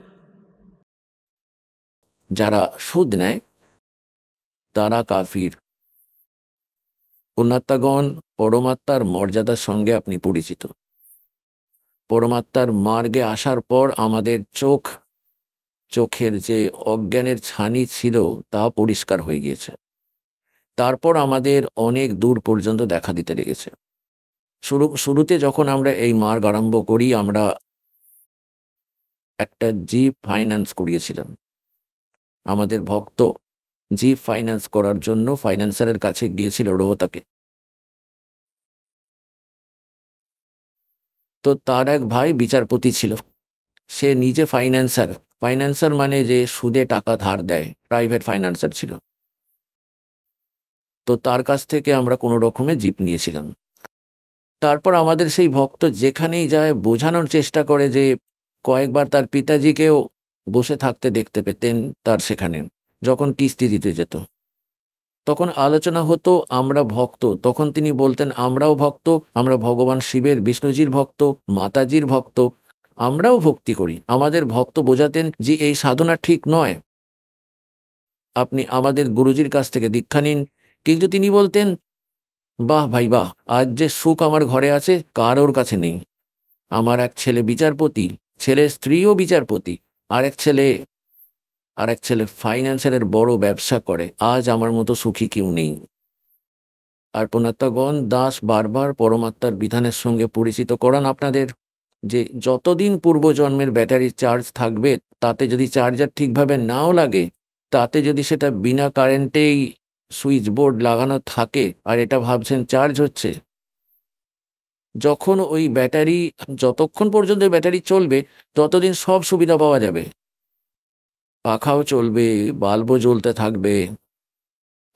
যারা সুদ নেয় তারা কাফির। পুণ্যাত্মাগণ, পরমাত্মার মর্যাদার সঙ্গে আপনি পরিচিত। পরমাত্মার মার্গে আসার পর আমাদের চোখের যে অজ্ঞানের ছানি ছিল তা পরিষ্কার হয়ে গিয়েছে। তারপর আমাদের অনেক দূর পর্যন্ত দেখা দিতে লেগেছে। শুরুতে যখন আমরা এই মার্গ আরম্ভ করি, আমরা একটা জিপ ফাইন্যান্স করিয়েছিলাম। আমাদের ভক্ত জিপ ফাইন্যান্স করার জন্য ফাইন্যান্সারের কাছে গিয়েছিল রোহতাকে। তো তার এক ভাই বিচারপতি ছিল, সে নিজে ফাইন্যান্সার মানে যে সুদে টাকা ধার দেয়, প্রাইভেট ফাইন্যান্সার ছিল। তো তার কাছ থেকে আমরা কোনো রকমে জিপ নিয়েছিলাম। তারপর আমাদের সেই ভক্ত যেখানেই যায় বোঝানোর চেষ্টা করে যে কয়েকবার তার পিতাজিকেও বসে থাকতে দেখতে পেতেন তার সেখানে, যখন কিস্তি দিতে যেত। তখন আলোচনা হতো আমরা ভক্ত, তখন তিনি বলতেন আমরাও ভক্ত, আমরা ভগবান শিবের, বিষ্ণুজির ভক্ত, মাতাজির ভক্ত, আমরাও ভক্তি করি। আমাদের ভক্ত বোঝাতেন যে এই সাধনা ঠিক নয়, আপনি আমাদের গুরুজির কাছ থেকে দীক্ষা নিন। কিন্তু তিনি বলতেন বাহ ভাই বাহ, আজ যে সুখ আমার ঘরে আছে কারোর কাছে নেই। আমার এক ছেলে বিচারপতি, ছেলের স্ত্রীও বিচারপতি, আরেক ছেলে ফাইন্যান্সারের বড় ব্যবসা করে, আজ আমার মতো সুখী কেউ নেই। আর পুণ্যাত্মাগণ, দাস বারবার পরমাত্মার বিধানের সঙ্গে পরিচিত করান আপনাদের, যে যতদিন পূর্বজন্মের ব্যাটারির চার্জ থাকবে, তাতে যদি চার্জার ঠিকভাবে নাও লাগে, তাতে যদি সেটা বিনা কারেন্টেই সুইচ বোর্ড লাগানো থাকে আর এটা ভাবছেন চার্জ হচ্ছে, যখন ওই ব্যাটারি, যতক্ষণ পর্যন্ত ব্যাটারি চলবে ততদিন সব সুবিধা পাওয়া যাবে, পাখাও চলবে, বাল্বও জ্বলতে থাকবে।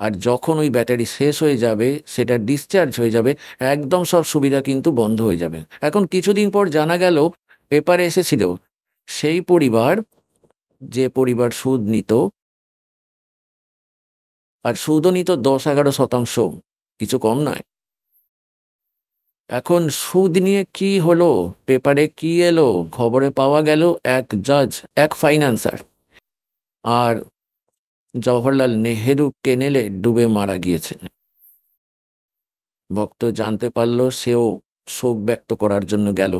আর যখন ওই ব্যাটারি শেষ হয়ে যাবে, সেটা ডিসচার্জ হয়ে যাবে, একদম সব সুবিধা কিন্তু বন্ধ হয়ে যাবে। এখন কিছুদিন পর জানা গেল, পেপারে এসেছিল, সেই পরিবার, যে পরিবার সুদ নিত, আর সুদও নিত 10-11%, কিছু কম নয়। এখন সুদ নিয়ে কি হলো, পেপারে কি এলো, খবরে পাওয়া গেল এক জাজ, এক ফাইন্যান্সার আর জওহরলাল নেহেরু কেনেলে ডুবে মারা গিয়েছে। ভক্ত জানতে পারল, সেও শোক ব্যক্ত করার জন্য গেল।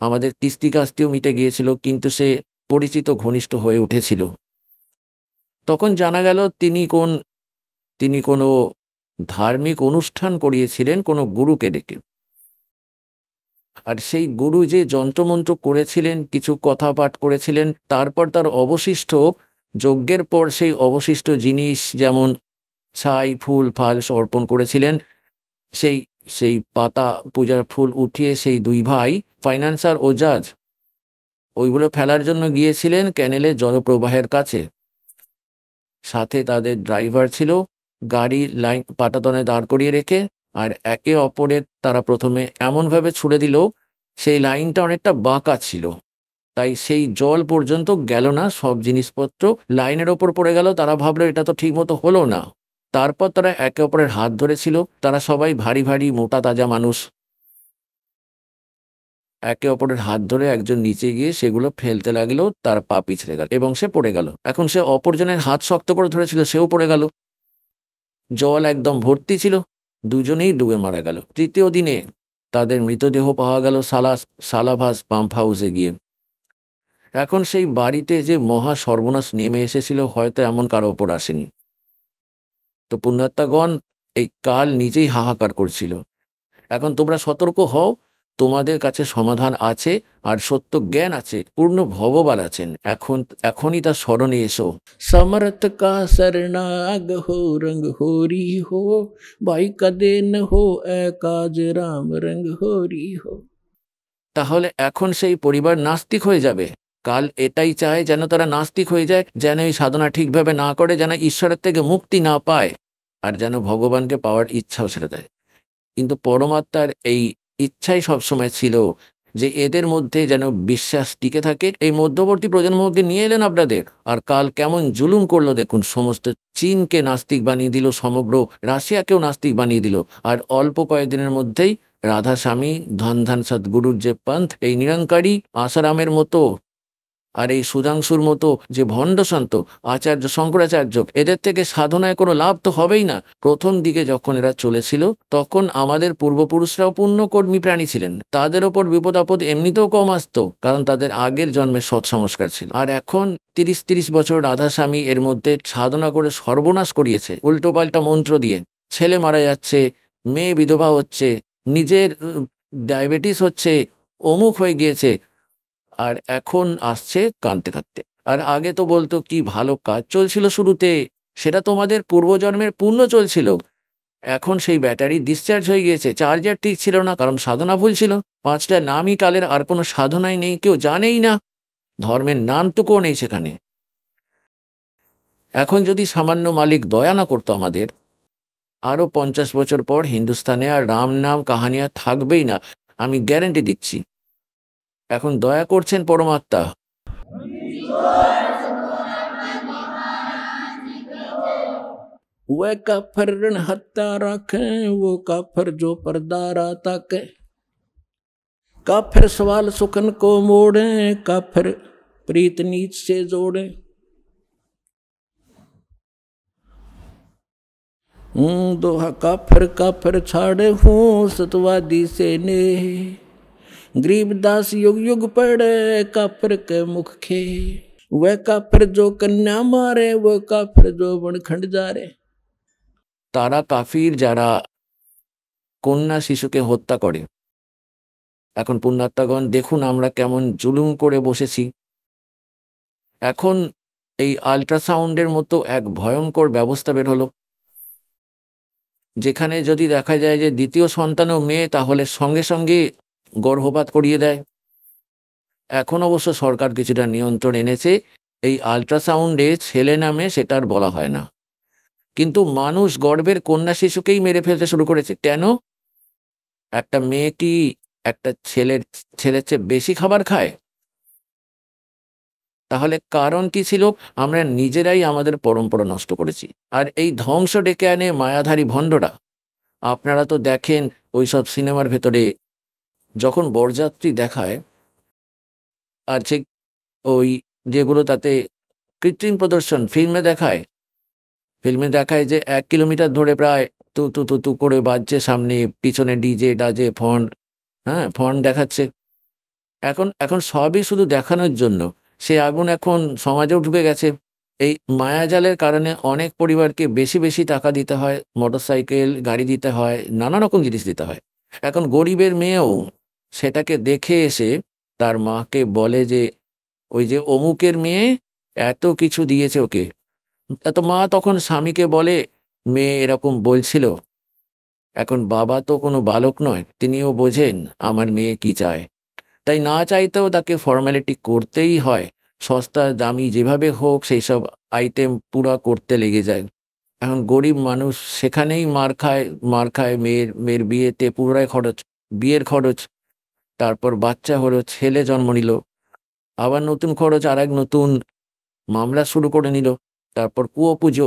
আমাদের কিস্তি কাস্তিও মিটে গিয়েছিল, কিন্তু সে পরিচিত ঘনিষ্ঠ হয়ে উঠেছিল। তখন জানা গেল তিনি কোনো ধার্মিক অনুষ্ঠান করিয়েছিলেন কোনো গুরুকে ডেকে, আর সেই গুরু যে যন্ত্রমন্ত্র করেছিলেন, কিছু কথা পাঠ করেছিলেন, তারপর তার অবশিষ্ট যজ্ঞের পর সেই অবশিষ্ট জিনিস, যেমন ছাই, ফুল, ফাল অর্পণ করেছিলেন, সেই পাতা, পূজার ফুল উঠিয়ে সেই দুই ভাই, ফাইন্যান্সার ও জাজ, ওইগুলো ফেলার জন্য গিয়েছিলেন ক্যানেলের জলপ্রবাহের কাছে। সাথে তাদের ড্রাইভার ছিল, গাড়ি লাইন পাটাতনে দাঁড় করিয়ে রেখে, আর একে অপরের তারা প্রথমে এমনভাবে ছুড়ে দিল, সেই লাইনটা অনেকটা বাঁকা ছিল, তাই সেই জল পর্যন্ত গেল না, সব জিনিসপত্র লাইনের ওপর পড়ে গেল। তারা ভাবলো এটা তো ঠিক মতো হলো না। তারপর তারা একে অপরের হাত ধরেছিল, তারা সবাই ভারী ভারী মোটা তাজা মানুষ। একে অপরের হাত ধরে একজন নিচে গিয়ে সেগুলো ফেলতে লাগলো, তার পা পিছলে গেল এবং সে পড়ে গেল। এখন সে অপরজনের হাত শক্ত করে ধরেছিল, সেও পড়ে গেল। জল একদম ভর্তি ছিল, দুজনেই ডুবে মারা গেল। তৃতীয় দিনে তাদের মৃতদেহ পাওয়া গেল সালাভাস পাম্প হাউসে গিয়ে। এখন সেই বাড়িতে যে মহা সর্বনাশ নেমে এসেছিল হয়তো এমন কারো ওপর আসেনি। তো পুণ্যাত্মাগণ এই কাল নিজেই হাহাকার করছিল। এখন তোমরা সতর্ক হও, তোমাদের কাছে সমাধান আছে, আর সত্য জ্ঞান আছে, পূর্ণ ভগবান আছেন। এখনই তার স্মরণে এসো। समर्थ का सरनाग हो रंग होरी हो, भाई कदे न हो काज राम रंग होरी हो। তাহলে এখন সেই পরিবার নাস্তিক হয়ে যাবে। কাল এটাই চায় যেন তারা নাস্তিক হয়ে যায়, যেন এই সাধনা ঠিকভাবে না করে, যেন ঈশ্বরের থেকে মুক্তি না পায়, আর যেন ভগবানকে পাওয়ার ইচ্ছাও ছেড়ে দেয়। কিন্তু পরমাত্মার এই ইচ্ছাই সবসময় ছিল যে এদের মধ্যে যেন বিশ্বাস টিকে থাকে। এই মধ্যবর্তী প্রজন্মকে নিয়ে এলেন আপনাদের, আর কাল কেমন জুলুম করলো দেখুন। সমস্ত চীনকে নাস্তিক বানিয়ে দিল, সমগ্র রাশিয়াকেও নাস্তিক বানিয়ে দিল। আর অল্প কয়েকদিনের মধ্যেই রাধা স্বামী, ধন সদ্গুরুর যে পন্থ, এই নিরঙ্কারী আসারামের মতো আর এই সুধাংশুর মতো যে ভণ্ড সন্ত আচার্য শঙ্করাচার্য, এদের থেকে সাধনায় কোনো লাভ তো হবেই না। প্রথম দিকে যখন এরা চলেছিল তখন আমাদের পূর্বপুরুষরাও পুণ্যকর্মী প্রাণী ছিলেন, তাদের ওপর বিপদ আপদ এমনিতেও কম আসতো, কারণ তাদের আগের জন্মের সৎ সংস্কার ছিল। আর এখন 30 বছর রাধাস্বামী এর মধ্যে সাধনা করে সর্বনাশ করিয়েছে, উল্টোপাল্টা মন্ত্র দিয়ে। ছেলে মারা যাচ্ছে, মেয়ে বিধবা হচ্ছে, নিজের ডায়াবেটিস হচ্ছে, অমুক হয়ে গিয়েছে, আর এখন আসছে কাঁদতে কাঁদতে। আর আগে তো বলতো কি ভালো কাজ চলছিল শুরুতে, সেটা তোমাদের পূর্বজন্মের পুণ্য চলছিল। এখন সেই ব্যাটারি ডিসচার্জ হয়ে গিয়েছে, চার্জার ঠিক ছিল না, কারণ সাধনা ভুল ছিল। 5টা নামই কালের, আর কোনো সাধনাই নেই, কেউ জানেই না, ধর্মের নামটুকুও নেই সেখানে। এখন যদি সামান্য মালিক দয়া না করতো আমাদের, আরও 50 বছর পর হিন্দুস্তানে আর রাম নাম কাহানি আর থাকবেই না, আমি গ্যারেন্টি দিচ্ছি। এখন দয়া করছেন পরমাত্মা। वह काफर रण हत्या रखे, वो काफर जो परदारा ताके, काफिर सवाल सुखन को मोड़े, काफिर प्रीत नीच से जोड़े। दोहा काफिर काफिर छाड़े हूँ, सतवादी से ने, गरीबदास युग युग पड़े, काफिर के मुख खे। वह काफिर जो कन्या मारे, वह काफिर जो बनखंड जा रे। তারা কাফির যারা কন্যা শিশুকে হত্যা করে। এখন পুণ্যাত্মাগণ দেখুন আমরা কেমন জুলুম করে বসেছি। এখন এই আল্ট্রাসাউন্ডের মতো এক ভয়ঙ্কর ব্যবস্থা বের হলো, যেখানে যদি দেখা যায় যে দ্বিতীয় সন্তানও মেয়ে, তাহলে সঙ্গে সঙ্গে গর্ভপাত করিয়ে দেয়। এখন অবশ্য সরকার কিছুটা নিয়ন্ত্রণ এনেছে, এই আল্ট্রাসাউন্ডে ছেলে নামে সেটা আর বলা হয় না। কিন্তু মানুষ গর্ভের কন্যা শিশুকেই মেরে ফেলতে শুরু করেছে। কেন? একটা মেয়ে কি একটা ছেলের চেয়ে বেশি খাবার খায়? তাহলে কারণ কি ছিল? আমরা নিজেরাই আমাদের পরম্পরা নষ্ট করেছি, আর এই ধ্বংস ডেকে আনে মায়াধারী ভণ্ডরা। আপনারা তো দেখেন ওইসব সিনেমার ভেতরে যখন বরযাত্রী দেখায়, আর ঠিক ওই যেগুলো তাতে কৃত্রিম প্রদর্শন ফিল্মে দেখায় যে 1 কিলোমিটার ধরে প্রায় তু তু তু তু করে বাজছে, সামনে পিছনে ডিজে ডাজে ফন্ট দেখাচ্ছে। এখন সবই শুধু দেখানোর জন্য। সে আগুন এখন সমাজেও ঢুকে গেছে। এই মায়াজালের কারণে অনেক পরিবারকে বেশি বেশি টাকা দিতে হয়, মোটরসাইকেল গাড়ি দিতে হয়, নানা রকম জিনিস দিতে হয়। এখন গরিবের মেয়েও সেটাকে দেখে এসে তার মাকে বলে যে ওই যে অমুকের মেয়ে এত কিছু দিয়েছে ওকে। তো মা তখন স্বামীকে বলে মেয়ে এরকম বলছিল। এখন বাবা তো কোনো বালক নয়, তিনিও বোঝেন আমার মেয়ে কি চায়, তাই না চাইতেও তাকে ফর্মালিটি করতেই হয়। সস্তা দামি যেভাবে হোক সেই সব আইটেম পুরা করতে লেগে যায়। এখন গরিব মানুষ সেখানেই মার খায় মেয়ের বিয়েতে পুরাই খরচ, বিয়ের খরচ, তারপর বাচ্চা হলো, ছেলে জন্ম নিল, আবার নতুন খরচ, আর এক নতুন মামলা শুরু করে নিল। তারপর কুয়ো পুজো।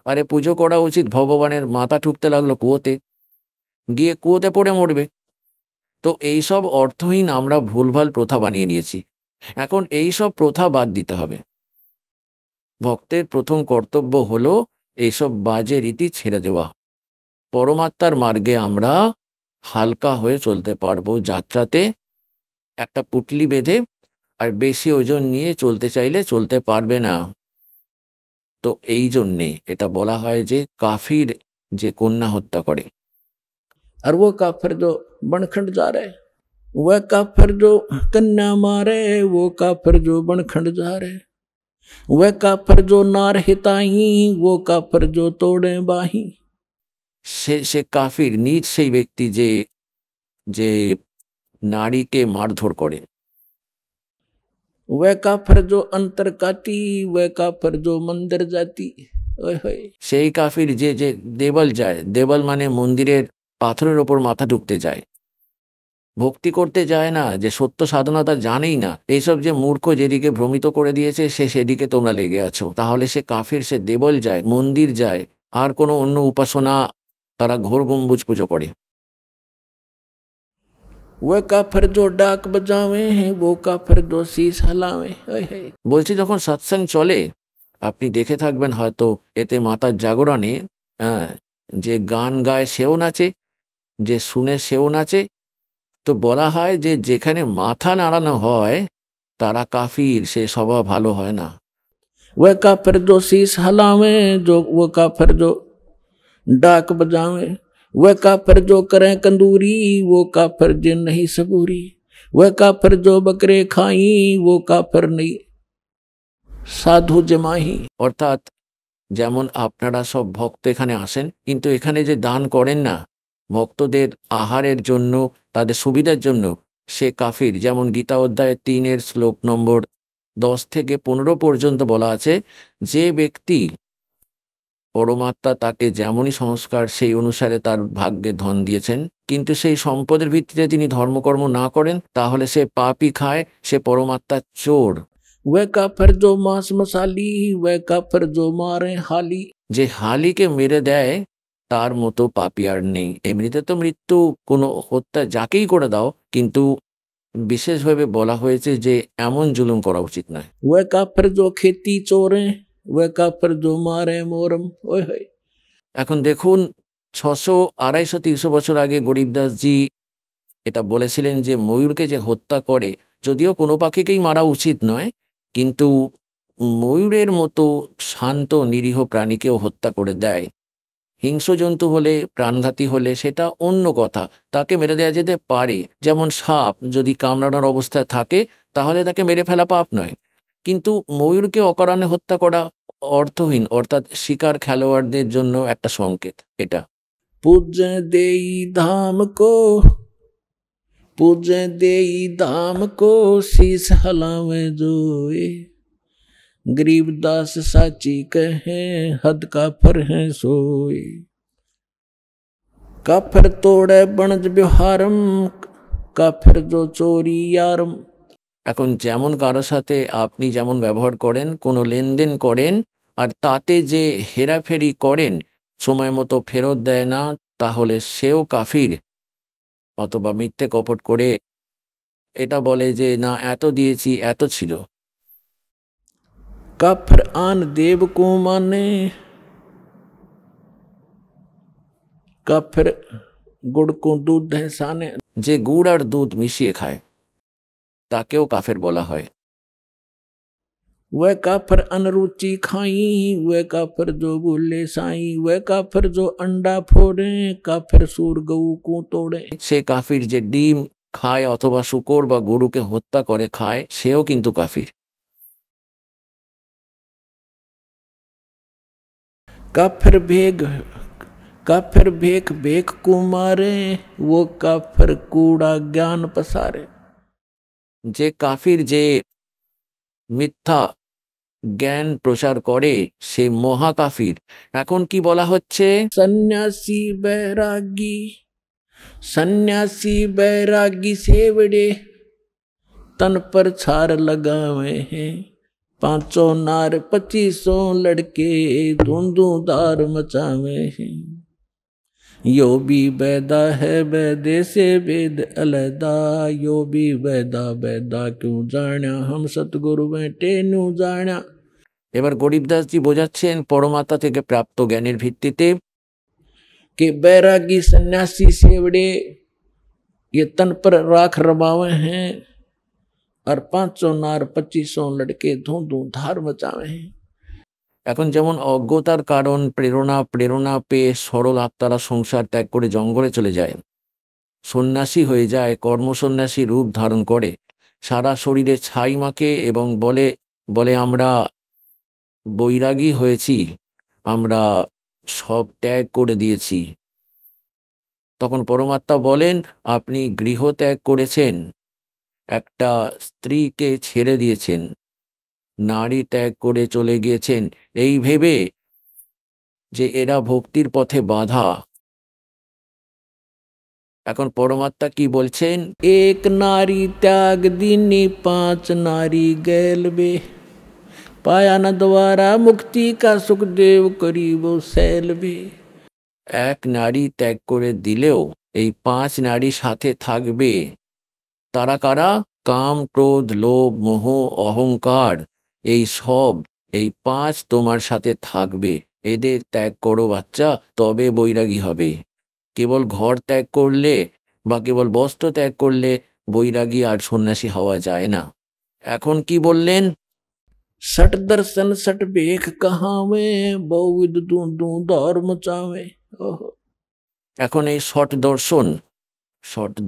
আরে পুজো করা উচিত ভগবানের, মাথা ঠুকতে লাগলো কুয়োতে, গিয়ে কুয়োতে পড়ে মরবে। তো এইসব অর্থহীন আমরা ভুলভাল প্রথা বানিয়ে নিয়েছি। এখন এইসব প্রথা বাদ দিতে হবে। ভক্তের প্রথম কর্তব্য হলো এইসব বাজে রীতি ছেড়ে দেওয়া। পরমাত্মার মার্গে আমরা হালকা হয়ে চলতে পারবো যাত্রাতে, একটা পুটলি বেঁধে, আর বেশি ওজন নিয়ে চলতে চাইলে চলতে পারবে না। তো এই জন্যে এটা বলা হয় যে কাফির যে কন্যা হত্যা করে। और वो काफिर जो बनखंड जा रहे, वह काफिर जो कन्या मारे, वो काफिर जो बनखंड जा रहे, वह काफिर जो नार हिताही, वो काफिर जो तोड़े बाही। সে কাফির নিজ সেই ব্যক্তি যে যে নারীকে মারধর করে। वह काफिर जो अंतर काटी, वह काफिर जो मंदिर जाती। ओए होए, সেই কাফির যে যে দেবল যায়, দেবল মানে মন্দিরের পাথরের ওপর মাথা ঢুকতে যায়, ভক্তি করতে যায় না, যে সত্য সাধনাটা জানেই না, এইসব যে মূর্খ যেদিকে ভ্রমিত করে দিয়েছে সে সেদিকে তোমরা লেগে আছো। তাহলে সে কাফির, সে দেবল যায়, মন্দির যায়, আর কোনো অন্য উপাসনা তারা ঘোর গম্বুজ পুজো করে। वह काफिर जो डाक बजावे हैं, वो काफिर जो शीश हलावे। ओए होए, বলছি যখন সৎসঙ্গ চলে আপনি দেখে থাকবেন হয়তো, এতে মাতার জাগরণে যে গান গায় সেও নাচে, যে শুনে সেও নাচে। তো বলা হয় যে যেখানে মাথা নাড়ানো হয় তারা কাফির, সে স্বভাব ভালো হয় না। वह काफिर जो शीश हलावे, जो वो काफिर जो डाक बजावे, वह काफिर जो करें कंदूरी, वो काफिर जिन नहीं सबूरी, वह काफिर जो बकरे खाई, वो काफिर नहीं साधु जमाही। অর্থাৎ যেমন আপনারা সব ভক্ত এখানে আসেন, কিন্তু এখানে যে দান করেন না ভক্তদের আহারের জন্য, তাদের সুবিধার জন্য, সে কাফির। যেমন গীতা অধ্যায় 3 শ্লোক নম্বর 10 থেকে 15 পর্যন্ত বলা আছে, যে ব্যক্তি পরমাত্মা তাকে যেমনই সংস্কার সেই অনুসারে তার ভাগ্যে ধন দিয়েছেন, কিন্তু সেই সম্পদের ভিত্তিতে তিনি ধর্মকর্ম না করেন, তাহলে সে পাপই খায়, সে পরমাত্মার চোর। वह काफिर जो मांस मसाली, वह काफिर जो मारे हाली। যে হালিকে মেরে দেয় তার মতো পাপী আর নেই। এমনিতে তো মৃত্যু কোনো হত্যা যাকেই করে দাও, কিন্তু বিশেষভাবে বলা হয়েছে যে এমন জুলুম করা উচিত নয়। वह काफिर जो खेती चोरे, वह काफिर जो मारे मोरम। ओए होए, এখন দেখুন 600, 250, 300 বছর আগে গরিবদাসজি এটা বলেছিলেন যে ময়ূরকে যে হত্যা করে, যদিও কোনো পাখিকেই মারা উচিত নয়, কিন্তু ময়ূরের মতো শান্ত নিরীহ প্রাণীকেও হত্যা করে দেয়। হিংস্র জন্তু হলে, প্রাণঘাতী হলে সেটা অন্য কথা, তাকে মেরে দেওয়া যেতে পারে। যেমন সাপ যদি কামড়ানোর অবস্থায় থাকে তাহলে তাকে মেরে ফেলা পাপ নয়, কিন্তু ময়ূরকে অকারণে হত্যা করা অর্থহীন, অর্থাৎ শিকার খেলোয়াড়দের জন্য একটা সংকেত এটা। पूज्य देई धाम को, पूज्य देई धाम को, शीश हलावे जोए, गरीबदास साची कहे, हद काफिर है सोए। काफिर तोड़े बनज व्यवहारम, काफिर जो चोरी यारम। এখন যেমন কারো সাথে আপনি যেমন ব্যবহার করেন, কোনো লেনদেন করেন, আর তাতে যে হেরাফেরি করেন, সময় মতো ফেরত দেয় না, তাহলে সেও কাফির। অথবা মিথ্যে কপট করে এটা বলে যে না এত দিয়েছি, এত ছিল। काफिर आन देव को माने, काफिर गुड़ को दूध है साने। যে গুড় আর দুধ মিশিয়ে খায় তাকেও কাফের বলা হয়। वह काफिर अनरुचि खाई, वह काफिर जो बोले साई, वह काफिर जो अंडा फोड़े, काफिर सूर गऊ को तोड़े। সে কাফির যে ডিম খায় অথবা শূকর বা গরুকে হত্যা করে খায়, সেও কিন্তু কাফির। काफिर भेख भेख को मारे, वो काफिर कूड़ा ज्ञान पसारे। যে কাফির যে মিথ্যা জ্ঞান প্রচার করে সে মহা কাফির। এখন কি বলা হচ্ছে? सन्यासी बैरागी, सन्यासी बैरागी सेवड़े, तन पर छार लगावे हैं, 500 नार 2500 लड़के धुंधुदार मचावे हैं। यो भी बैदा है बैदे से वेद अलैदा, यो भी बैदा बैदा क्यों जाण्या, हम सतगुरु बैठे न्यू जाण्या। এবার গরিবদাসজি বোঝাচ্ছেন পরমাত্মা থেকে প্রাপ্ত জ্ঞানের ভিত্তিতে कि बैरागी सन्यासी सेवड़े ये तन पर राख रमावे हैं और 500 नार 2500 लड़के धू धू धार मचावे हैं। এখন যেমন অজ্ঞতার কারণ প্রেরণা পেয়ে সরল আত্মারা সংসার ত্যাগ করে জঙ্গলে চলে যায়, সন্ন্যাসী হয়ে যায়, কর্মসন্ন্যাসী রূপ ধারণ করে, সারা শরীরে ছাই মাখে এবং বলে বলে আমরা বৈরাগী হয়েছি, আমরা সব ত্যাগ করে দিয়েছি। তখন পরমাত্মা বলেন আপনি গৃহ ত্যাগ করেছেন, একটা স্ত্রীকে ছেড়ে দিয়েছেন, নারী ত্যাগ করে চলে গিয়েছেন এই ভেবে যে এরা ভক্তির পথে বাধা। এখন পরমাত্মা কি বলছেন, एक नारी त्याग दीनी 5 नारी गैल बे, पाया न द्वारा मुक्ति का सुखदेव करीबो सैल बे। এক নারী ত্যাগ করে দিলেও এই 5 নারী সাথে থাকবে। তারা কারা? কাম, ক্রোধ, লোভ, মোহ, অহংকার, এই সব, এই 5 তোমার সাথে থাকবে। এদের ত্যাগ করো বাচ্চা, তবে বৈরাগী হবে। কেবল ঘর ত্যাগ করলে বা কেবল বস্ত্র ত্যাগ করলে বৈরাগী আর সন্ন্যাসী হওয়া যায় না। এখন কি বললেন, सट दर्शन सट बेख कहावे, बहुविध दू दू दौर मचावे। ओहो। এখন এই শট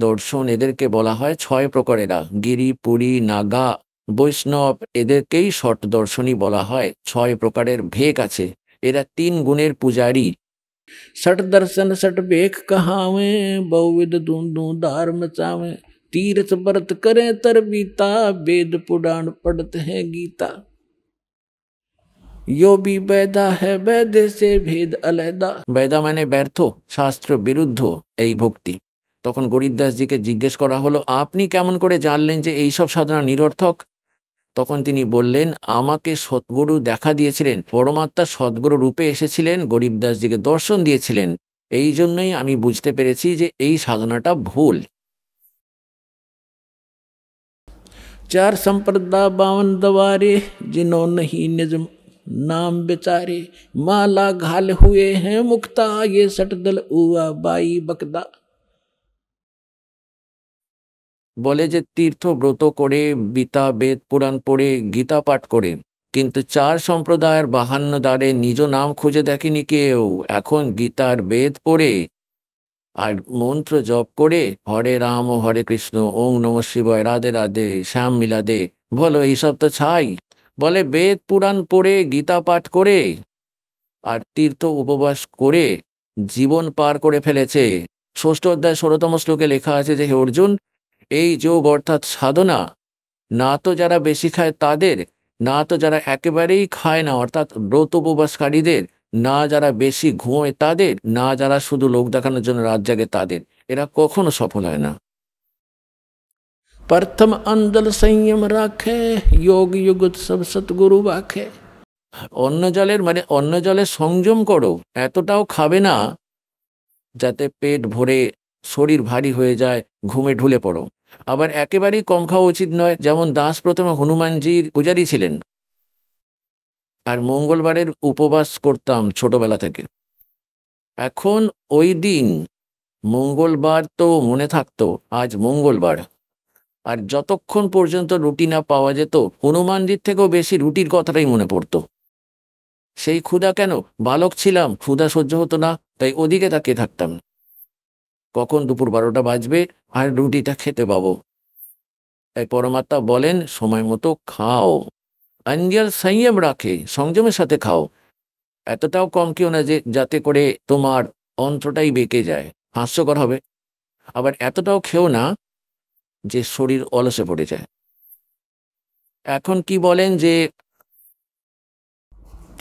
দর্শন এদেরকে বলা হয় 6 প্রকারেরা। গিরি, পুরী, নাগা, বৈষ্ণব এদেরকেই শট দর্শনই বলা হয়। 6 প্রকারের ভেক আছে, এরা 3 গুণের পূজারী। सट दर्शन सट बेख कहावे, बहुविध दू दू दार मचावे। तीर्थ व्रत करें तर बीता, वेद पुराण पढ़ते हैं गीता। यो भी बैदा है बैदे से भेद अलैदा। বেদা মানে ব্যর্থ, শাস্ত্র বিরুদ্ধ এই ভক্তি। তখন গরিবদাসজিকে জিজ্ঞেস করা হলো আপনি কেমন করে জানলেন যে এইসব সাধনা নিরর্থক? তখন তিনি বললেন আমাকে সদ্গুরু দেখা দিয়েছিলেন, পরমাত্মা সদ্গুরু রূপে এসেছিলেন, গরিবদাসজিকে দর্শন দিয়েছিলেন, এই জন্যই আমি বুঝতে পেরেছি যে এই সাধনাটা ভুল। 4 संप्रदा 52 दवारे, जिन्हों नहीं निज नाम बेचारे। माला घाल हुए हैं मुक्ता, ये सटदल उआ बाई बकदा। বলে যে তীর্থ ব্রত করে, গীতা বেদ পুরাণ পড়ে, গীতা পাঠ করে, কিন্তু 4 সম্প্রদায়ের 52 দ্বারে নিজ নাম খুঁজে দেখেনি কেউ। এখন গীতার বেদ পড়ে আর মন্ত্র জপ করে হরে রাম ও হরে কৃষ্ণ, ওং নমঃ শিবায়, রাধে রাধে, শ্যাম মিলাদে, বলো এইসব তো ছাই। বলে বেদ পুরাণ পড়ে, গীতা পাঠ করে আর তীর্থ উপবাস করে জীবন পার করে ফেলেছে। 6ষ্ঠ অধ্যায় 16তম শ্লোকে লেখা আছে যে হে অর্জুন, এই যোগ অর্থাৎ সাধনা না তো যারা বেশি খায় তাদের, না তো যারা একেবারেই খায় না অর্থাৎ ব্রত উপবাসকারীদের, না যারা বেশি ঘুমোয় তাদের, না যারা শুধু লোক দেখানোর জন্য রাত জাগে তাদের, এরা কখনো সফল হয় না। प्रथम अंदल संयम राखे, योग युगत सब सतगुरु बाखे। অন্ন জলের মানে অন্ন জলে সংযম করো, এতটাও খাবে না যাতে পেট ভরে শরীর ভারী হয়ে যায়, ঘুমে ঢুলে পড়ো। আবার একেবারেই কম খাওয়া উচিত নয়। যেমন দাস প্রথমে হনুমানজির পূজারী ছিলেন আর মঙ্গলবারের উপবাস করতাম ছোটবেলা থেকে। এখন ওই দিন মঙ্গলবার তো মনে থাকতো আজ মঙ্গলবার, আর যতক্ষণ পর্যন্ত রুটি না পাওয়া যেত হনুমানজির থেকেও বেশি রুটির কথাটাই মনে পড়তো। সেই ক্ষুধা কেন, বালক ছিলাম, ক্ষুধা সহ্য হতো না, তাই ওদিকে তাকিয়ে থাকতাম কখন দুপুর 12টা বাজবে আর রুটিটা খেতে পাবো। তাই পরমাত্মা বলেন সময় মতো খাও, অঞ্জল সংযম রাখে, সংযমের সাথে খাও। এতটাও কম কেউ না যে যাতে করে তোমার অন্ত্রটাই বেঁকে যায়, হাস্যকর হবে। আবার এতটাও খেও না যে শরীর অলসে পড়ে যায়। এখন কি বলেন যে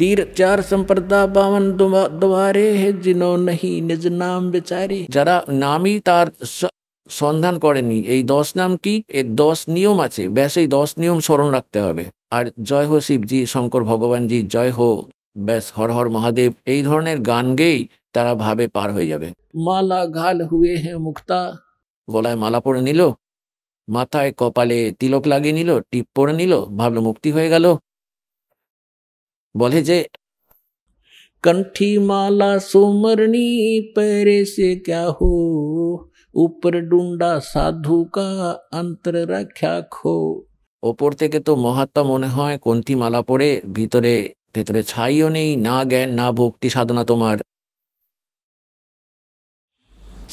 तीर 4 संप्रदा 52 द्वारे है, जिन्हों नहीं निज नाम बेचारे। যারা নামই তার সন্ধান করেনি। এই 10 নাম কি? এর 10 নিয়ম আছে, ব্যাস এই 10 নিয়ম স্মরণ রাখতে হবে। আর জয় হো শিবজি, শঙ্কর ভগবানজি জয় হো, ব্যাস হর হর মহাদেব, এই ধরনের গান গেয়েই তারা ভাবে পার হয়ে যাবে। माला घाल हुए हैं मुक्ता, গলায় মালা পরে নিল, মাথায় কপালে তিলক লাগিয়ে নিল, টিপ পরে নিল, ভাবলো মুক্তি হয়ে গেল। বলে যে कंठी माला सुमरनी पैरे से क्या हो, ऊपर डूंडा साधु का अंतर रक्षा खो। ওপর থেকে তো মহাত্মা মনে হয়, কণ্ঠী মালা পরে ভিতরে ভেতরে ছাইও নেই, না জ্ঞান না ভক্তি সাধনা তোমার।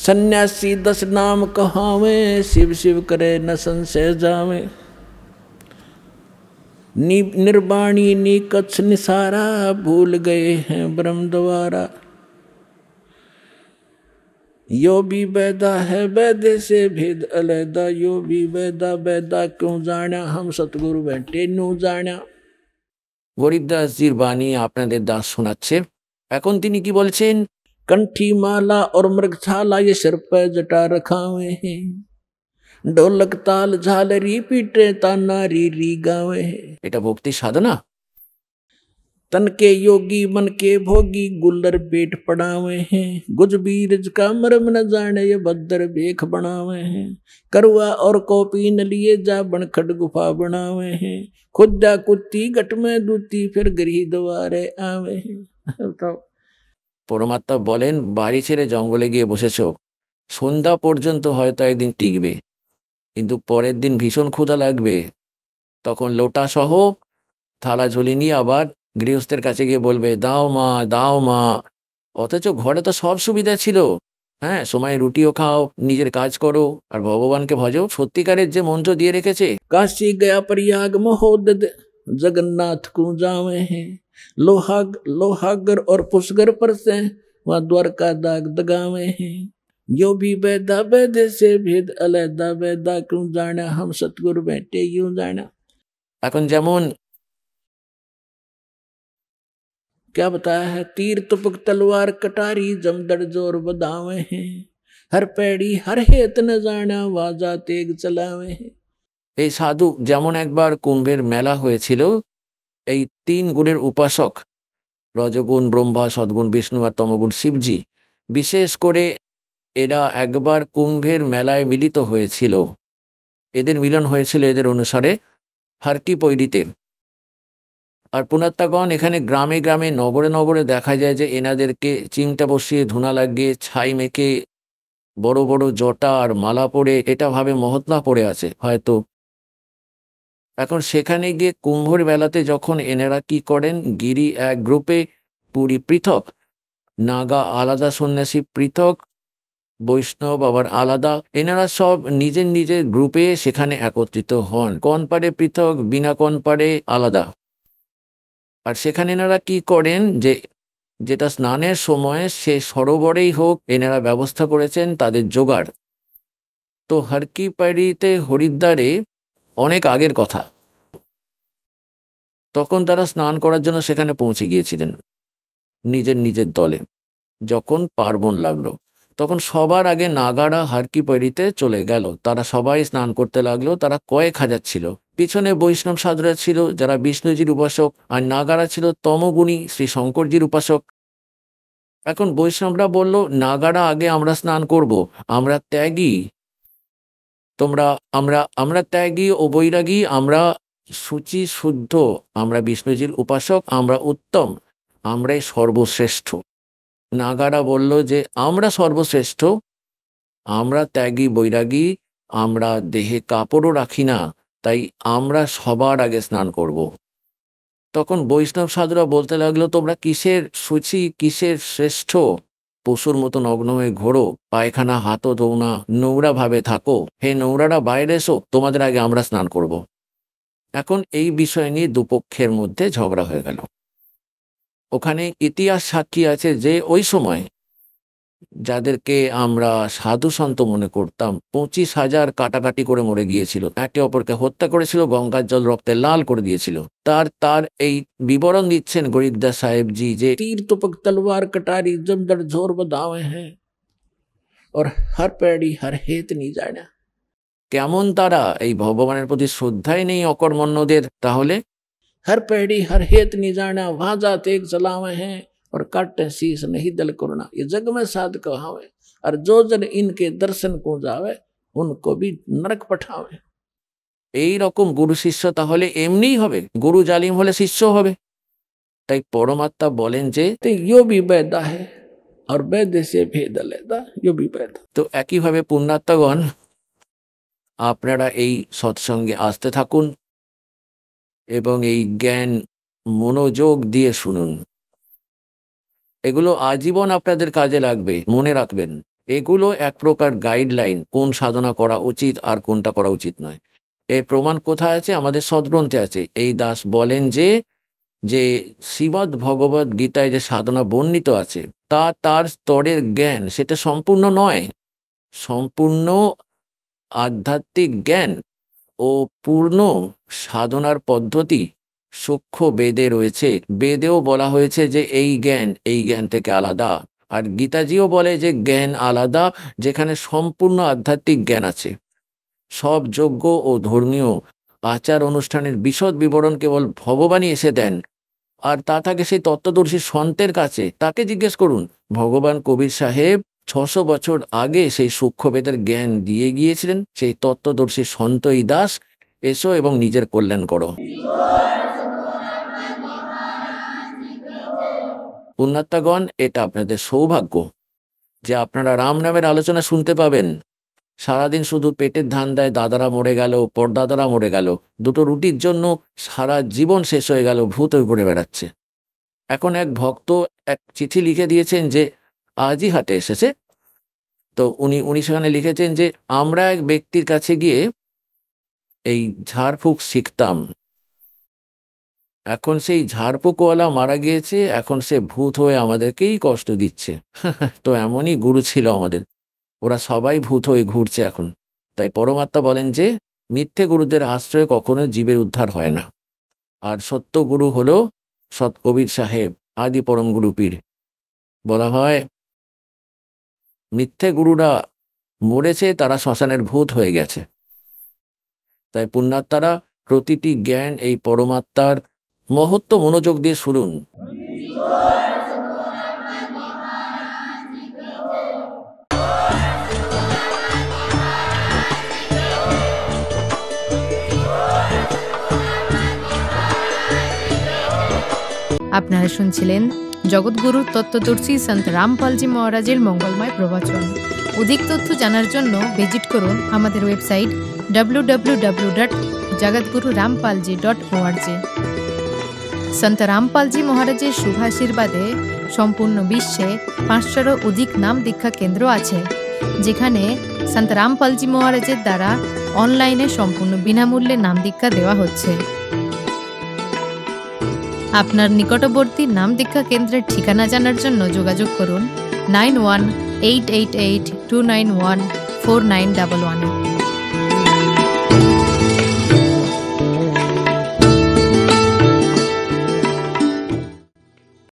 सन्यासी 10 नाम कहावे, शिव शिव करे न संशय जावे। निर्वाणी निकच्छ निसारा, भूल गए हैं ब्रह्म द्वारा। यो भी वैदा है वैदे से भेद अलैदा, यो भी वैदा वैदा क्यों जाना, हम सतगुरु बैठे नु जाना। গরিবদাসজির বাণী আপনাদের দাস শোনাচ্ছে। এখন তিনি কি বলছেন? कंठी माला और मृगछाला ये सिर पर जटा रखा हुए हैं, ढोलक ताल झालरी पीटे ताना री री गावे हैं। এটা ভক্তি সাধনা। तन के योगी मन के भोगी, गुल्लर पेट पड़ावे हैं। गुज बीरज का मर्म न जाने, ये बद्दर बेख बनावे हैं। करवा और कॉपी न लिए जा, बनखट गुफा बनावे हैं। खुदा कुत्ती गट में दूती, फिर गृह द्वारे आवे हैं। तो পরমাত্মা বলেন, বাড়ি ছেড়ে জঙ্গলে গিয়ে বসেছ, সন্ধ্যা পর্যন্ত হয়তো একদিন টিকবে, কিন্তু পরের দিন ভীষণ ক্ষুধা লাগবে, তখন লোটা সহ থালা ঝুলি নিয়ে আবার গৃহস্থের কাছে গিয়ে বলবে দাও মা দাও মা। অথচ ঘরে তো সব সুবিধা ছিল। হ্যাঁ, সময় রুটিও খাও, নিজের কাজ করো, আর ভগবানকে ভজো। সত্যিকারের যে মন্ত্র দিয়ে রেখেছে। काशी गया प्रयाग महोदय, जगन्नाथ को जावे हैं। लोहागर और पुष्कर पर से, वहाँ द्वारका दाग दगावे हैं। यो भी वैदा वैदे से भेद अलैदा, वैदा क्यों जाना, हम सतगुरु बैठे यूं जाना। এখন যেমন क्या बताया है? तीर तुपक तलवार कटारी, जमदड़ जोर बदावे हैं। हर पैड़ी हर हेत न जाना, वाजा तेग चलावे हैं। এই সাধু যেমন একবার কুম্ভের মেলা হয়েছিল, এই 3 গুণের উপাসক রজগুণ ব্রহ্মা, সদ্গুণ বিষ্ণু আর তমগুণ শিবজি, বিশেষ করে এরা একবার কুম্ভের মেলায় মিলিত হয়েছিল। এদের মিলন হয়েছিল এদের অনুসারে হারকি পৈরিতে। আর পুণাত্মাগণ এখানে গ্রামে গ্রামে নগরে নগরে দেখা যায় যে এনাদেরকে চিমটা বসিয়ে ধুনা লাগিয়ে ছাই মেখে বড় বড় জটা আর মালা পরে এটা ভাবে মহাত্মা পড়ে আছে হয়তো। এখন সেখানে গিয়ে কুম্ভের বেলাতে যখন এনারা কি করেন, গিরি এক গ্রুপে, পুরী পৃথক, নাগা আলাদা, সন্ন্যাসী পৃথক, বৈষ্ণব আবার আলাদা, এনারা সব নিজের নিজের গ্রুপে সেখানে একত্রিত হন। কনপাড়ে পৃথক, বিনা কনপাড়ে আলাদা। আর সেখানে এনারা কি করেন, যে যেটা স্নানের সময় সে সরোবরেই হোক এনারা ব্যবস্থা করেছেন তাদের জোগাড়। তো হারকি পাড়িতে হরিদ্বারে অনেক আগের কথা, তখন তারা স্নান করার জন্য সেখানে পৌঁছে গিয়েছিলেন নিজের নিজের দলে। যখন পার্বণ লাগলো তখন সবার আগে নাগারা হারকি পাড়িতে চলে গেল। তারা সবাই স্নান করতে লাগলো। তারা কয়েক হাজার ছিল। পিছনে বৈষ্ণব সাধুরা ছিল যারা বিষ্ণুজির উপাসক, আর নাগারা ছিল তমগুণী শ্রী শঙ্করজির উপাসক। এখন বৈষ্ণবরা বলল, নাগারা আগে আমরা স্নান করব, আমরা ত্যাগী, আমরা ত্যাগী ও বৈরাগী, আমরা শুচি শুদ্ধ, আমরা বিষ্ণুজির উপাসক, আমরা উত্তম, আমরাই সর্বশ্রেষ্ঠ। নাগারা বলল যে আমরা সর্বশ্রেষ্ঠ, আমরা ত্যাগী বৈরাগী, আমরা দেহে কাপড়ও রাখি না, তাই আমরা সবার আগে স্নান করব। তখন বৈষ্ণব সাধুরা বলতে লাগলো, তোমরা কিসের শুচি, কিসের শ্রেষ্ঠ, পশুর মতো নগ্ন হয়ে ঘোরো, পায়খানা হাতও ধোও না, নোংরা ভাবে থাকো, হে নোংরারা বাইরে এসো, তোমাদের আগে আমরা স্নান করব। এখন এই বিষয় নিয়ে দুপক্ষের মধ্যে ঝগড়া হয়ে গেল। ওখানে ইতিহাস সাক্ষী আছে যে ওই সময় যাদেরকে আমরা সাধু সন্ত মনে করতাম 25,000 কাটাকাটি করে মরে গিয়েছিল, একে অপরকে হত্যা করেছিল, গঙ্গার জল রক্তে লাল করে দিয়েছিল। তার এই বিবরণ দিচ্ছেন গরিবদাস সাহেবজি যে तीर तुपक तलवार कटारी, जमदड़ जोर बदावे हैं, और हर पैड़ी हर हेत नहीं जाना। কেমন তারা এই ভগবানের প্রতি শ্রদ্ধাই নেই অকর্মণ্যদের। তাহলে हर पैड़ी हर हेत नहीं जाना, वाजा तेग चलावे हैं, और काटे शीस नहीं दल करुणा। ये जग में साध कहावे, और जो जन इनके दर्शन को जावे उनको भी नरक पठावे। এই রকম গুরু শিষ্য তাহলে এমনিই হবে, গুরু জালিম হলে শিষ্য হবে। তাই পরমাত্মা বলেন যে तो यो भी वैदा है और वैद्य से भेद लेदा, यो भी वैदा। তো একইভাবে পুণ্যাত্মাগণ আপনারা এই সৎসঙ্গে আসতে থাকুন এবং এই জ্ঞান মনোযোগ দিয়ে শুনুন। এগুলো আজীবন আপনাদের কাজে লাগবে, মনে রাখবেন। এগুলো এক প্রকার গাইডলাইন, কোন সাধনা করা উচিত আর কোনটা করা উচিত নয়। এর প্রমাণ কোথায় আছে? আমাদের সদ্গ্রন্থে আছে। এই দাস বলেন যে যে শ্রীমদ্ ভগবদ গীতায় যে সাধনা বর্ণিত আছে তা তার স্তরের জ্ঞান, সেটা সম্পূর্ণ নয়। সম্পূর্ণ আধ্যাত্মিক জ্ঞান ও পূর্ণ সাধনার পদ্ধতি সূক্ষ্ম বেদে রয়েছে। বেদেও বলা হয়েছে যে এই জ্ঞান থেকে আলাদা। আর গীতাজিও বলে যে জ্ঞান আলাদা, যেখানে সম্পূর্ণ আধ্যাত্মিক জ্ঞান আছে। সব যজ্ঞ ও ধর্মীয় আচার অনুষ্ঠানের বিশদ বিবরণ কেবল ভগবানই এসে দেন, আর তা থাকে সেই তত্ত্বদর্শী সন্তের কাছে। তাকে জিজ্ঞেস করুন। ভগবান কবির সাহেব 600 বছর আগে সেই সূক্ষ্মবেদের জ্ঞান দিয়ে গিয়েছিলেন। সেই তত্ত্বদর্শী সন্ত এই দাস, এসো এবং নিজের কল্যাণ করো। পুণ্যাত্মাগণ, এটা আপনাদের সৌভাগ্য যে আপনারা রাম নামের আলোচনা শুনতে পাবেন। সারাদিন শুধু পেটের ধান্দায় দাদারা মরে গেল, পরদাদারা মরে গেল, দুটো রুটির জন্য সারা জীবন শেষ হয়ে গেল, ভূত হয়ে ঘুরে বেড়াচ্ছে। এখন এক ভক্ত এক চিঠি লিখে দিয়েছেন যে আজই হাটে এসেছে। তো উনি সেখানে লিখেছেন যে আমরা এক ব্যক্তির কাছে গিয়ে এই ঝাড়ফুঁক শিখতাম, এখন সেই ঝাড়ফুঁকওয়ালা মারা গিয়েছে, এখন সে ভূত হয়ে আমাদেরকেই কষ্ট দিচ্ছে। তো এমনই গুরু ছিল আমাদের, ওরা সবাই ভূত হয়ে ঘুরছে এখন। তাই পরমাত্মা বলেন যে মিথ্যে গুরুদের আশ্রয়ে কখনো জীবের উদ্ধার হয় না। আর সত্য গুরু হলো সৎ কবির সাহেব, আদি পরম গুরু পীর। বলা হয় মিথ্যে গুরুরা মরেছে, তারা শ্মশানের ভূত হয়ে গেছে। তাই পুণ্যাত্মারা প্রতিটি জ্ঞান এই পরমাত্মার মহত্ব মনোযোগ দিয়ে শুনুন। আপনারা শুনছিলেন জগৎগুরু তত্ত্বদর্শী সন্ত রামপালজি মহারাজের মঙ্গলময় প্রবচন। অধিক তথ্য জানার জন্য ভিজিট করুন আমাদের ওয়েবসাইট www.jagatgururampalji.org। সন্ত রামপালজি মহারাজের শুভাশীর্বাদে সম্পূর্ণ বিশ্বে 500-এরও অধিক নাম দীক্ষা কেন্দ্র আছে, যেখানে সন্ত রামপালজি মহারাজের দ্বারা অনলাইনে সম্পূর্ণ বিনামূল্যে নাম দীক্ষা দেওয়া হচ্ছে। আপনার নিকটবর্তী নাম দীক্ষা কেন্দ্রের ঠিকানা জানার জন্য যোগাযোগ করুন 918882914911।